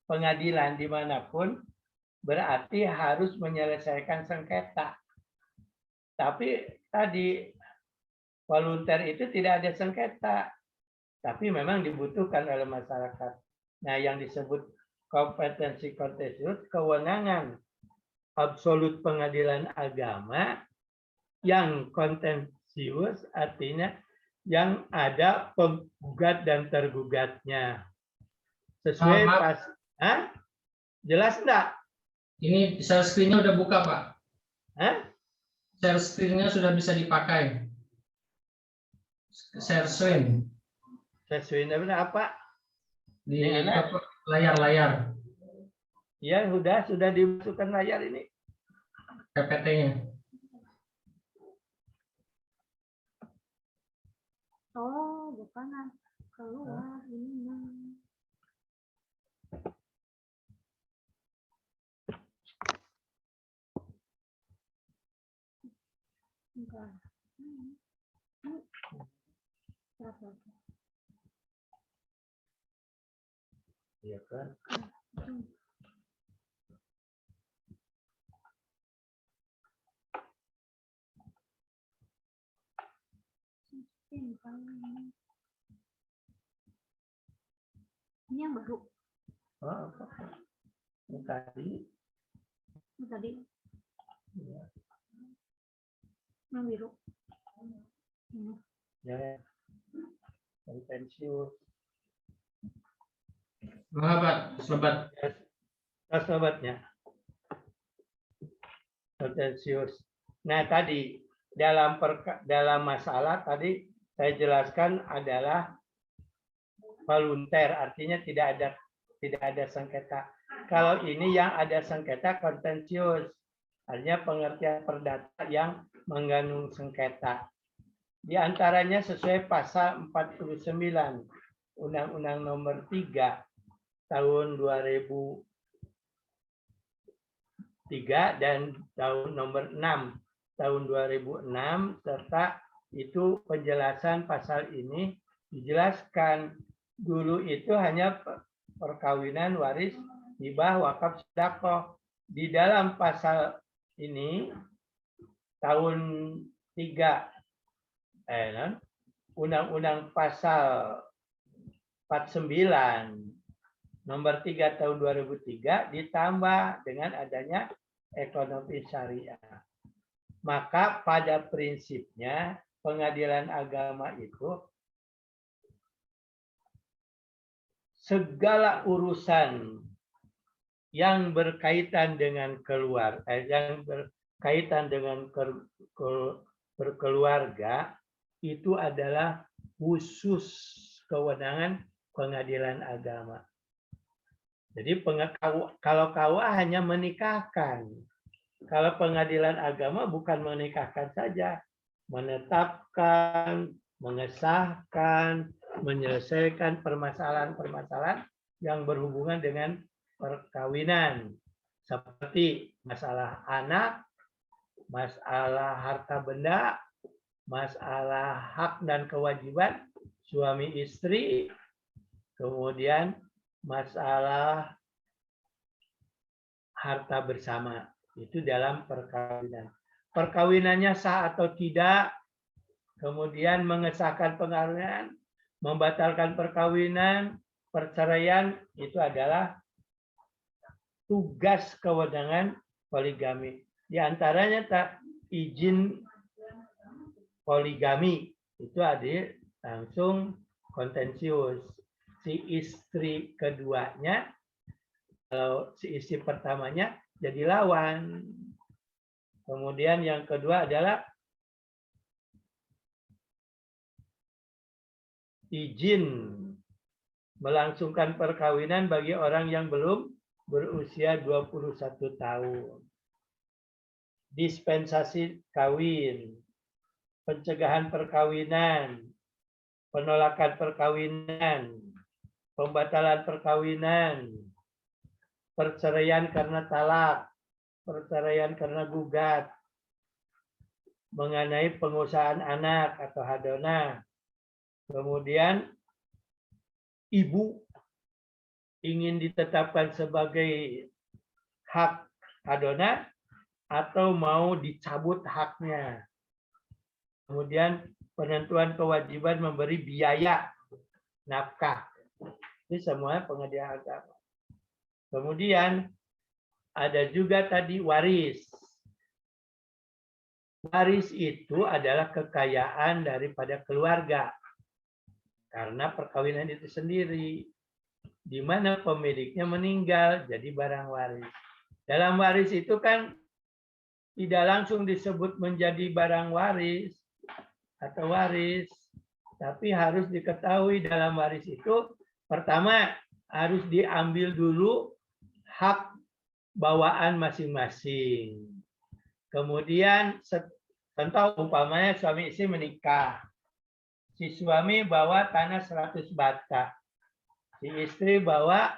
pengadilan dimanapun, berarti harus menyelesaikan sengketa. Tapi tadi volunteer itu tidak ada sengketa, tapi memang dibutuhkan oleh masyarakat. Nah, yang disebut kompetensi kontensius, kewenangan absolut pengadilan agama yang kontensius artinya yang ada penggugat dan tergugatnya. Sesuai pas, jelas enggak? Ini share screen-nya udah buka, Pak. Hah? Share screen-nya sudah bisa dipakai. Share screen. Sesuai apa? Di Ini enak. layar-layar Ya, sudah dimasukkan layar ini. PPT-nya. Oh, bukan keluar ini. Enggak. Iya kan? Ini yang baru. Oh, ini tadi. Ini tadi Ya, yang biru. Ini. ya. Kontensius. Sobat. Sobatnya. Kontensius. Nah, tadi dalam masalah tadi saya jelaskan adalah volunteer, artinya tidak ada sengketa. Kalau ini yang ada sengketa kontensius, artinya pengertian perdata yang mengandung sengketa. Di antaranya sesuai pasal 49 Undang-Undang Nomor 3 tahun 2003 dan tahun Nomor 6 tahun 2006 serta itu penjelasan pasal ini dijelaskan dulu itu hanya perkawinan, waris, hibah, wakaf, sedekah. Di dalam pasal ini tahun 3 Undang-Undang pasal 49 Nomor 3 tahun 2003 ditambah dengan adanya ekonomi syariah. Maka pada prinsipnya pengadilan agama itu segala urusan yang berkaitan dengan yang berkaitan dengan berkeluarga itu adalah khusus kewenangan pengadilan agama. Jadi kalau KUA hanya menikahkan. Kalau pengadilan agama bukan menikahkan saja, menetapkan, mengesahkan, menyelesaikan permasalahan-permasalahan yang berhubungan dengan perkawinan. Seperti masalah anak, masalah harta benda, masalah hak dan kewajiban suami istri, kemudian masalah harta bersama. Itu dalam perkawinan. Perkawinannya sah atau tidak, kemudian mengesahkan perkawinan, membatalkan perkawinan, perceraian, itu adalah tugas kewenangan poligami. Di antaranya izin poligami itu ada langsung kontensius. Si istri keduanya, kalau si istri pertamanya jadi lawan. Kemudian yang kedua adalah izin melangsungkan perkawinan bagi orang yang belum berusia 21 tahun. Dispensasi kawin, pencegahan perkawinan, penolakan perkawinan, pembatalan perkawinan, perceraian karena talak, perceraian karena gugat, mengenai pengusahaan anak atau hadonah, Kemudian ibu ingin ditetapkan sebagai hak hadona atau mau dicabut haknya. Kemudian penentuan kewajiban memberi biaya nafkah. Ini semua pengadilan agama. Kemudian ada juga tadi waris. Waris itu adalah kekayaan daripada keluarga. Karena perkawinan itu sendiri. Di mana pemiliknya meninggal, jadi barang waris. Dalam waris itu kan tidak langsung disebut menjadi barang waris atau waris, tapi harus diketahui dalam waris itu pertama harus diambil dulu hak bawaan masing-masing. Kemudian contoh umpamanya suami istri menikah. Si suami bawa tanah 100 bata. Si istri bawa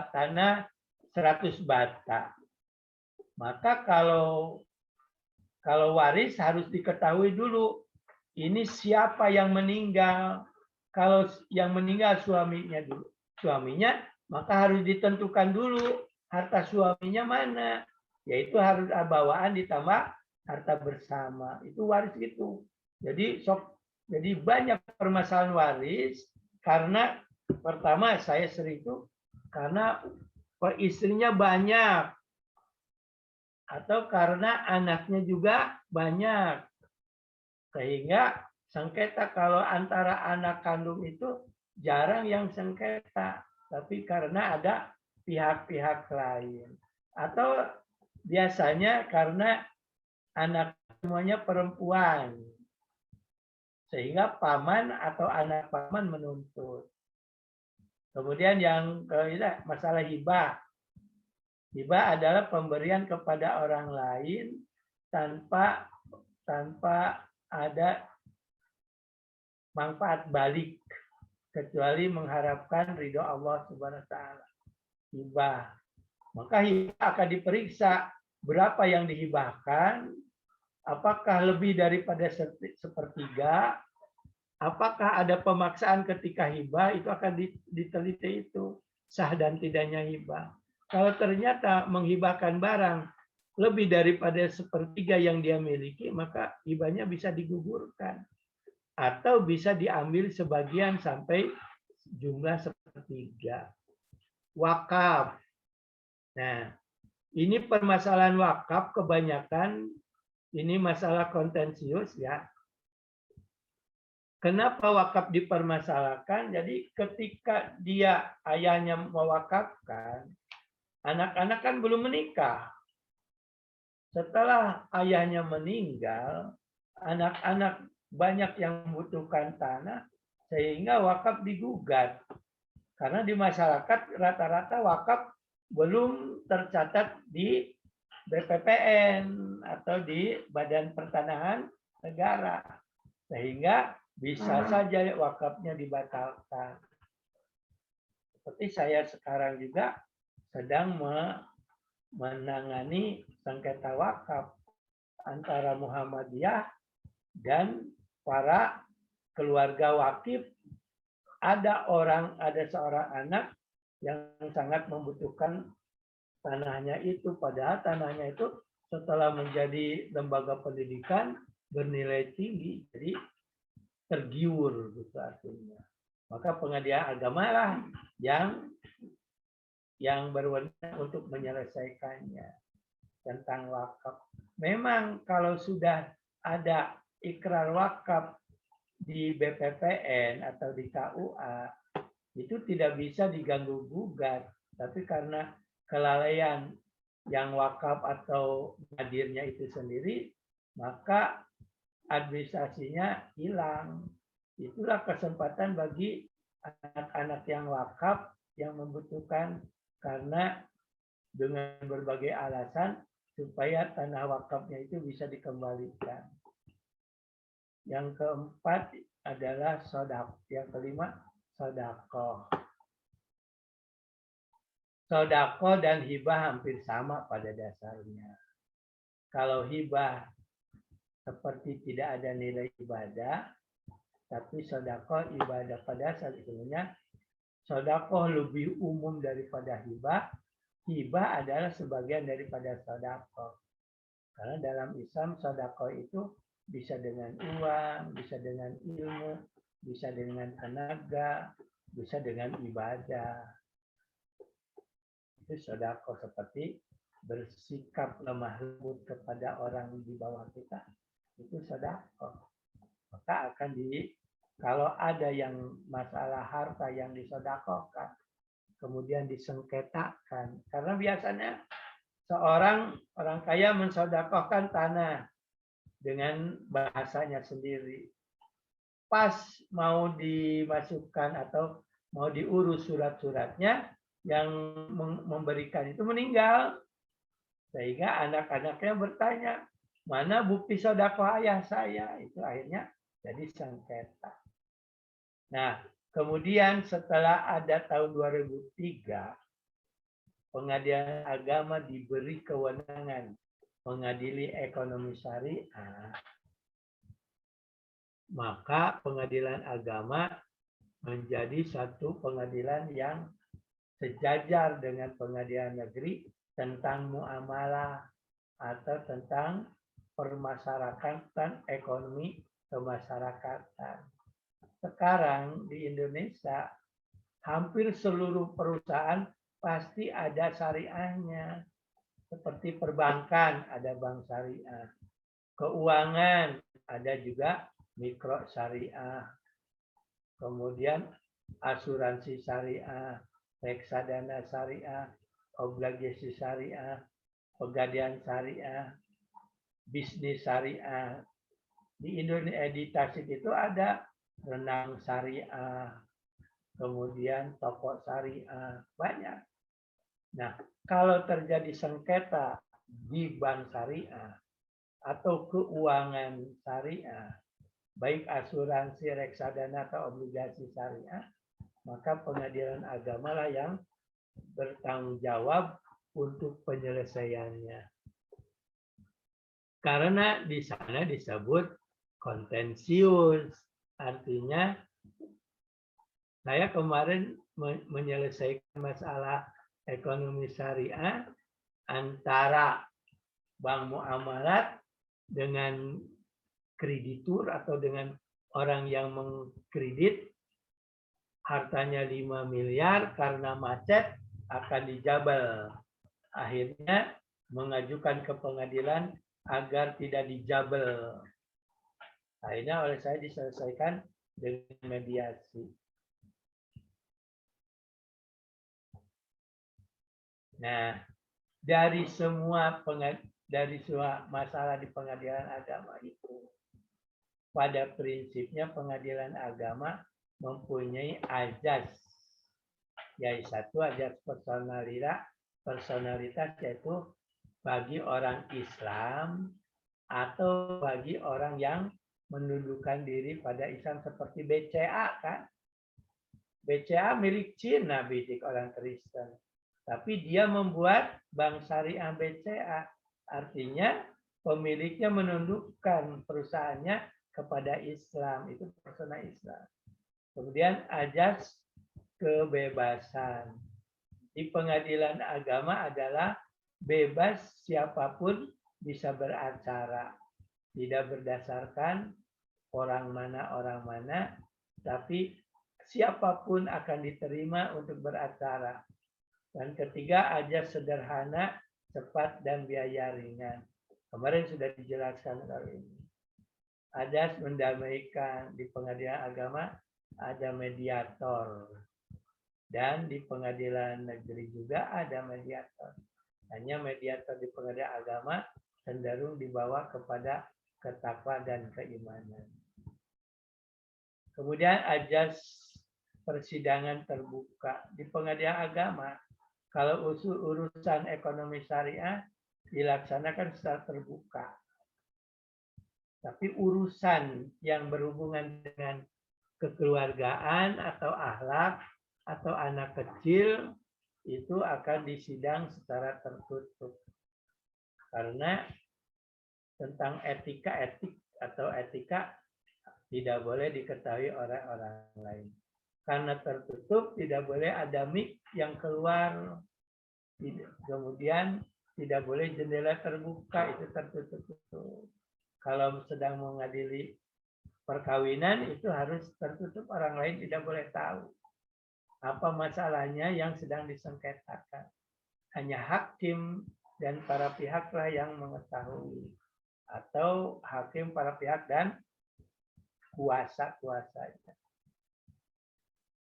tanah 100 bata. Maka kalau waris harus diketahui dulu ini siapa yang meninggal. Kalau yang meninggal suaminya, maka harus ditentukan dulu harta suaminya mana. Yaitu harus bawaan ditambah harta bersama. Itu waris itu. Jadi banyak permasalahan waris karena pertama saya selingkuh karena istrinya banyak. Atau karena anaknya juga banyak. Sehingga sengketa kalau antara anak kandung itu jarang yang sengketa. Tapi karena ada pihak-pihak lain. Atau biasanya karena anak semuanya perempuan. Sehingga paman atau anak paman menuntut. Kemudian yang ketiga, masalah hibah. Hibah adalah pemberian kepada orang lain tanpa ada manfaat balik kecuali mengharapkan ridho Allah Subhanahu wa taala. Hibah. Maka hibah akan diperiksa berapa yang dihibahkan, apakah lebih daripada sepertiga, apakah ada pemaksaan ketika hibah, itu akan diteliti itu sah dan tidaknya hibah. Kalau ternyata menghibahkan barang lebih daripada sepertiga yang dia miliki, maka hibahnya bisa digugurkan. Atau bisa diambil sebagian sampai jumlah sepertiga. Wakaf. Nah, ini permasalahan wakaf kebanyakan, ini masalah kontensius ya. Kenapa wakaf dipermasalahkan? Jadi ketika dia ayahnya mewakafkan, anak-anak kan belum menikah. Setelah ayahnya meninggal, anak-anak banyak yang membutuhkan tanah, sehingga wakaf digugat. Karena di masyarakat rata-rata wakaf belum tercatat di BPPN atau di Badan Pertanahan Negara. Sehingga bisa saja wakafnya dibatalkan. Seperti saya sekarang juga sedang menangani sengketa wakaf antara Muhammadiyah dan para keluarga wakif. Ada seorang anak yang sangat membutuhkan tanahnya itu, padahal tanahnya itu setelah menjadi lembaga pendidikan bernilai tinggi, jadi tergiur gitu artinya. Maka pengadilan agama lah yang berwenang untuk menyelesaikannya tentang wakaf. Memang kalau sudah ada ikrar wakaf di BPPN atau di KUA, itu tidak bisa diganggu gugat. Tapi karena kelalaian yang wakaf atau hadirnya itu sendiri, maka administrasinya hilang. Itulah kesempatan bagi anak-anak yang wakaf yang membutuhkan, karena dengan berbagai alasan supaya tanah wakafnya itu bisa dikembalikan. Yang keempat adalah sedekah. Yang kelima sedekah. Sedekah dan hibah hampir sama pada dasarnya. Kalau hibah seperti tidak ada nilai ibadah, tapi sedekah ibadah pada saat sebenarnya sedekah lebih umum daripada hibah. Hibah adalah sebagian daripada sedekah. Karena dalam Islam sedekah itu bisa dengan uang, bisa dengan ilmu, bisa dengan tenaga, bisa dengan ibadah. Itu sedekah seperti bersikap lemah lembut kepada orang di bawah kita. Itu sedekah. Maka akan kalau ada yang masalah harta yang disedekahkan, kemudian disengketakan. Karena biasanya orang kaya mensedekahkan tanah dengan bahasanya sendiri. Pas mau dimasukkan atau mau diurus surat-suratnya, yang memberikan itu meninggal. Sehingga anak-anaknya bertanya, mana bukti sedekah ayah saya? Itu akhirnya jadi sengketa. Nah, kemudian setelah ada tahun 2003, Pengadilan Agama diberi kewenangan mengadili ekonomi syariah, maka Pengadilan Agama menjadi satu pengadilan yang sejajar dengan pengadilan negeri tentang muamalah atau tentang permasyarakatan ekonomi kemasyarakatan. Sekarang di Indonesia hampir seluruh perusahaan pasti ada syariahnya. Seperti perbankan ada bank syariah. Keuangan ada juga mikro syariah. Kemudian asuransi syariah, reksadana syariah, obligasi syariah, pegadaian syariah, bisnis syariah. Di Indonesia di Tasik itu ada renang syariah, kemudian toko syariah, banyak. Nah, kalau terjadi sengketa di bank syariah atau keuangan syariah, baik asuransi, reksadana atau obligasi syariah, maka Pengadilan Agama lah yang bertanggung jawab untuk penyelesaiannya. Karena di sana disebut kontensius, artinya saya kemarin menyelesaikan masalah ekonomi syariah antara bank muamalat dengan kreditur atau dengan orang yang mengkredit, hartanya 5 miliar karena macet akan dijabel. Akhirnya mengajukan ke pengadilan agar tidak dijabel. Akhirnya oleh saya diselesaikan dengan mediasi. Nah, dari semua masalah di Pengadilan Agama itu, pada prinsipnya Pengadilan Agama mempunyai azas, yaitu satu azas personalitas, yaitu bagi orang Islam atau bagi orang yang menundukkan diri pada Islam seperti BCA kan. BCA milik Cina, bidik orang Kristen. Tapi dia membuat bank syariah BCA. Artinya pemiliknya menundukkan perusahaannya kepada Islam. Itu persona Islam. Kemudian azas kebebasan. Di Pengadilan Agama adalah bebas siapapun bisa beracara. Tidak berdasarkan orang mana, tapi siapapun akan diterima untuk beracara. Dan ketiga, azas sederhana, cepat, dan biaya ringan. Kemarin sudah dijelaskan kali ini. Azas mendamaikan. Di Pengadilan Agama ada mediator. Dan di Pengadilan Negeri juga ada mediator. Hanya mediator di Pengadilan Agama cenderung dibawa kepada ketakwaan dan keimanan. Kemudian azas persidangan terbuka. Di Pengadilan Agama, kalau urusan ekonomi syariah dilaksanakan secara terbuka. Tapi urusan yang berhubungan dengan kekeluargaan atau akhlak atau anak kecil itu akan disidang secara tertutup. Karena tentang etika tidak boleh diketahui oleh orang lain. Karena tertutup, tidak boleh ada mic yang keluar. Kemudian tidak boleh jendela terbuka, itu tertutup. Kalau sedang mengadili perkawinan, itu harus tertutup, orang lain tidak boleh tahu apa masalahnya yang sedang disengketakan. Hanya hakim dan para pihaklah yang mengetahui. Atau hakim, para pihak, dan kuasa-kuasanya.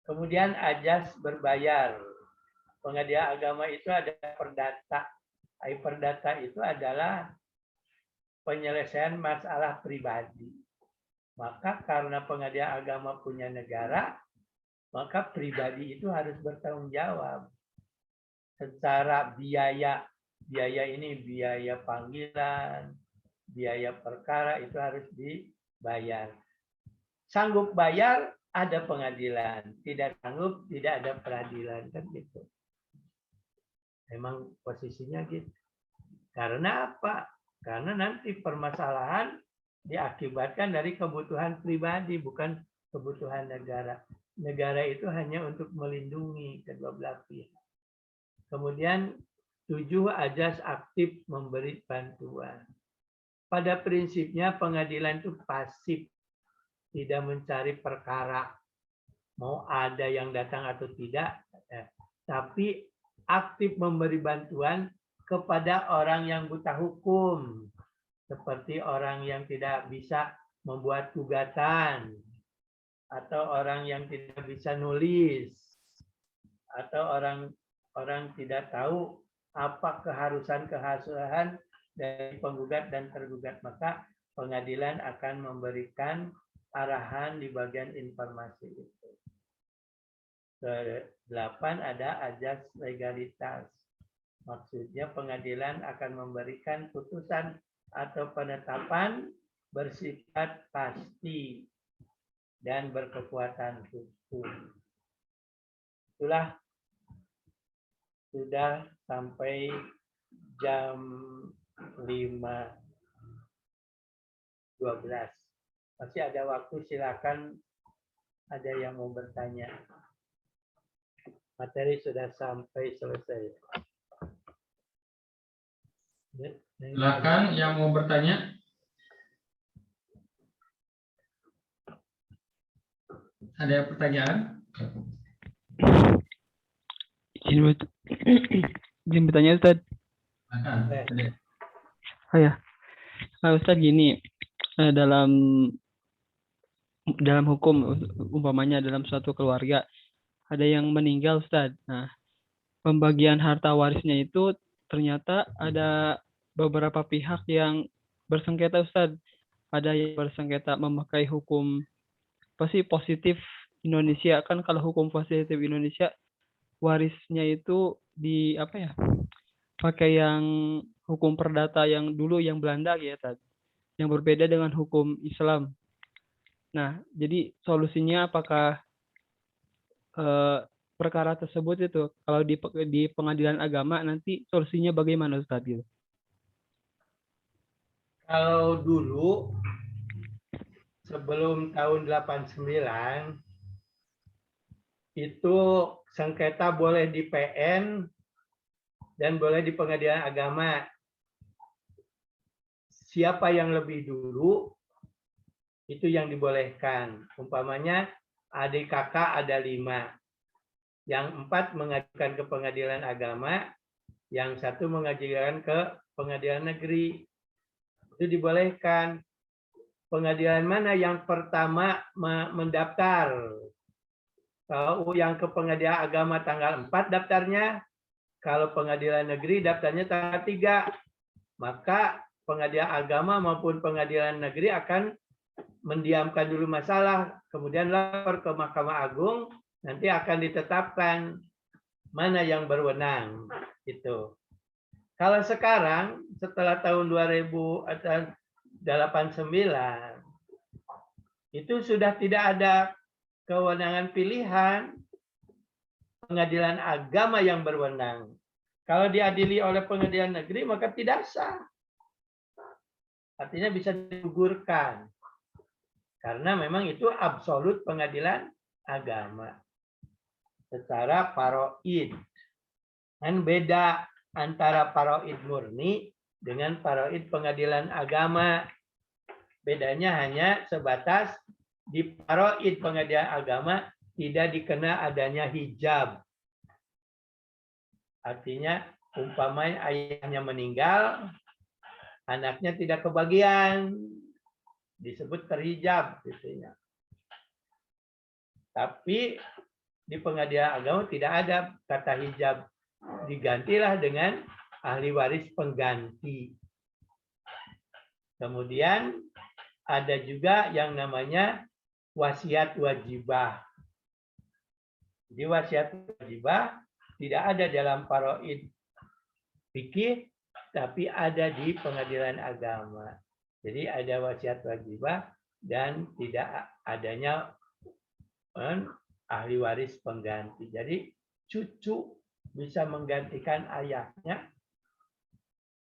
Kemudian ajas berbayar. Pengadilan agama itu ada perdata. Perdata itu adalah penyelesaian masalah pribadi. Maka karena pengadilan agama punya negara, maka pribadi itu harus bertanggung jawab. Secara biaya, biaya ini biaya panggilan, biaya perkara itu harus dibayar. Sanggup bayar, ada pengadilan. Tidak sanggup, tidak ada peradilan. Kan gitu. Memang posisinya gitu. Karena apa? Karena nanti permasalahan diakibatkan dari kebutuhan pribadi, bukan kebutuhan negara. Negara itu hanya untuk melindungi kedua belah pihak. Kemudian 7, ajas aktif memberi bantuan. Pada prinsipnya pengadilan itu pasif, tidak mencari perkara. Mau ada yang datang atau tidak, tapi aktif memberi bantuan kepada orang yang buta hukum, seperti orang yang tidak bisa membuat gugatan, atau orang yang tidak bisa nulis, atau orang tidak tahu apa keharusan dari penggugat dan tergugat. Maka pengadilan akan memberikan arahan di bagian informasi itu. Ke-8 ada ajas legalitas. Maksudnya pengadilan akan memberikan putusan atau penetapan bersifat pasti dan berkekuatan hukum. Itulah sudah sampai jam 5.12. Masih ada waktu, silakan ada yang mau bertanya. Materi sudah sampai selesai. Silakan yang mau bertanya. Ada pertanyaan? Izin bertanya, Ustaz. Silakan. Oh ya, Ustaz, gini, dalam hukum, umpamanya dalam suatu keluarga ada yang meninggal, Ustaz. Nah, pembagian harta warisnya itu ternyata ada beberapa pihak yang bersengketa, Ustaz. Ada yang bersengketa memakai hukum positif Indonesia. Kan kalau hukum positif Indonesia, warisnya itu pakai yang hukum perdata yang dulu, yang Belanda ya, Ustaz. Yang berbeda dengan hukum Islam. Nah, jadi solusinya apakah perkara tersebut itu kalau di pengadilan agama nanti solusinya bagaimana, Ustaz? Kalau dulu sebelum tahun 89 itu sengketa boleh di PN dan boleh di pengadilan agama. Siapa yang lebih dulu itu yang dibolehkan. Umpamanya adik kakak ada 5. Yang 4 mengajukan ke pengadilan agama, yang 1 mengajukan ke pengadilan negeri. Itu dibolehkan. Pengadilan mana yang pertama mendaftar? Kalau yang ke pengadilan agama tanggal 4 daftarnya, kalau pengadilan negeri daftarnya tanggal 3. Maka pengadilan agama maupun pengadilan negeri akan mendiamkan dulu masalah, kemudian lapor ke Mahkamah Agung, nanti akan ditetapkan mana yang berwenang. Itu. Kalau sekarang setelah tahun 2089 itu sudah tidak ada kewenangan pilihan, pengadilan agama yang berwenang. Kalau diadili oleh pengadilan negeri maka tidak sah. Artinya bisa digugurkan. Karena memang itu absolut pengadilan agama. Secara paroid. Kan beda antara paroid murni dengan paroid pengadilan agama. Bedanya hanya sebatas di paroid pengadilan agama tidak dikena adanya hijab. Artinya umpamanya ayahnya meninggal, anaknya tidak kebagian, disebut terhijab gitu ya. Tapi di pengadilan agama tidak ada kata hijab, digantilah dengan ahli waris pengganti. Kemudian ada juga yang namanya wasiat wajibah. Jadi wasiat wajibah tidak ada dalam paroid fikih, tapi ada di pengadilan agama. Jadi ada wasiat wajibah dan tidak adanya ahli waris pengganti. Jadi cucu bisa menggantikan ayahnya,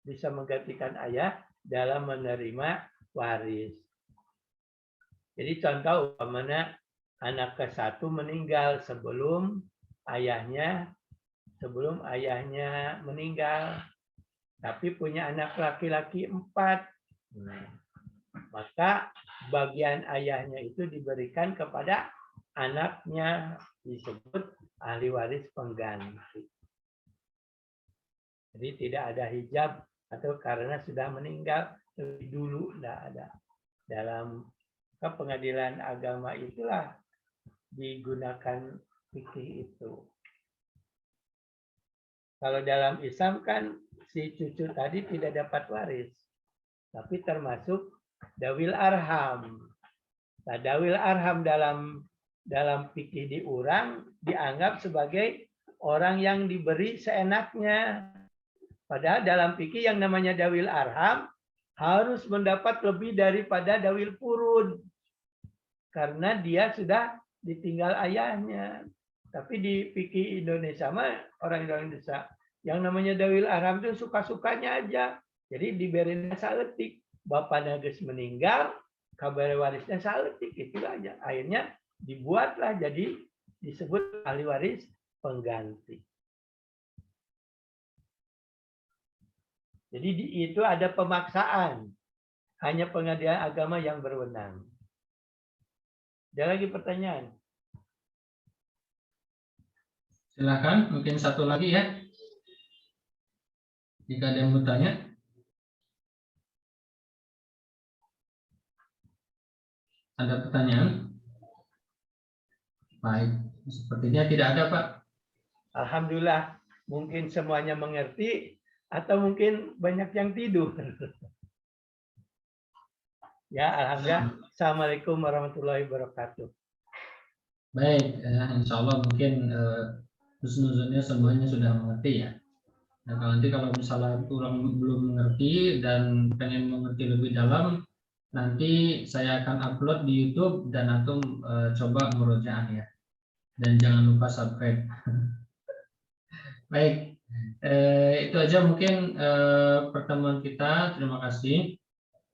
bisa menggantikan ayah dalam menerima waris. Jadi contoh umpamanya anak ke-1 meninggal sebelum ayahnya meninggal, tapi punya anak laki-laki 4. Maka bagian ayahnya itu diberikan kepada anaknya, disebut ahli waris pengganti. Jadi tidak ada hijab atau karena sudah meninggal lebih dulu, tidak ada. Dalam pengadilan agama itulah digunakan fikih itu. Kalau dalam Islam kan si cucu tadi tidak dapat waris, tapi termasuk dawil arham. Nah, dawil arham dalam fikih diurang dianggap sebagai orang yang diberi seenaknya. Padahal dalam fikih yang namanya dawil arham harus mendapat lebih daripada dawil furud. Karena dia sudah ditinggal ayahnya. Tapi di fikih Indonesia mah orang Indonesia yang namanya dawil arham itu suka-sukanya aja. Jadi diberinya saletik. Bapaknya geus meninggal, kabar warisnya saletik, itu aja. Akhirnya dibuatlah jadi disebut ahli waris pengganti. Jadi itu ada pemaksaan. Hanya pengadilan agama yang berwenang. Ada lagi pertanyaan? Silakan, mungkin satu lagi ya. Jika ada yang mau tanya. Ada pertanyaan? Baik, sepertinya tidak ada, Pak. Alhamdulillah, mungkin semuanya mengerti atau mungkin banyak yang tidur. Ya, alhamdulillah. Assalamualaikum warahmatullahi wabarakatuh. Baik, insya Allah mungkin husnuzonnya semuanya sudah mengerti ya. Nah, kalau misalnya kurang belum mengerti dan pengen mengerti lebih dalam, nanti saya akan upload di YouTube dan antum coba murojaah ya. Dan jangan lupa subscribe. Baik, itu aja mungkin pertemuan kita. Terima kasih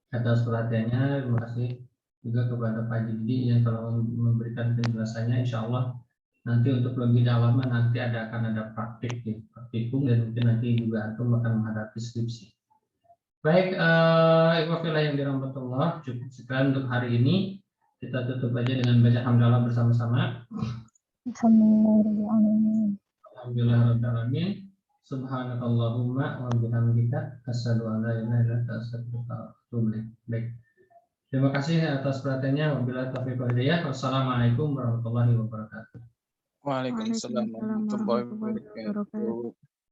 atas perhatiannya. Terima kasih juga kepada Pak Jidi yang telah memberikan penjelasannya. Insya Allah nanti untuk lebih dalam nanti akan ada praktikum dan mungkin nanti juga antum akan menghadapi skripsi. Baik, ikhwafillah yang dirahmati Allah, cukup sekian untuk hari ini. Kita tutup aja dengan baca hamdalah bersama-sama. Alhamdulillahirrahmanirrahim. Subhanakallahumma wa bihamdika asyhadu an la ilaha illa anta astaghfiruka wa atubu ilaik. Baik. Terima kasih atas perhatiannya. Wabillahi taufiq wal hidayah. Wassalamualaikum warahmatullahi wabarakatuh. Waalaikumsalam warahmatullahi wabarakatuh.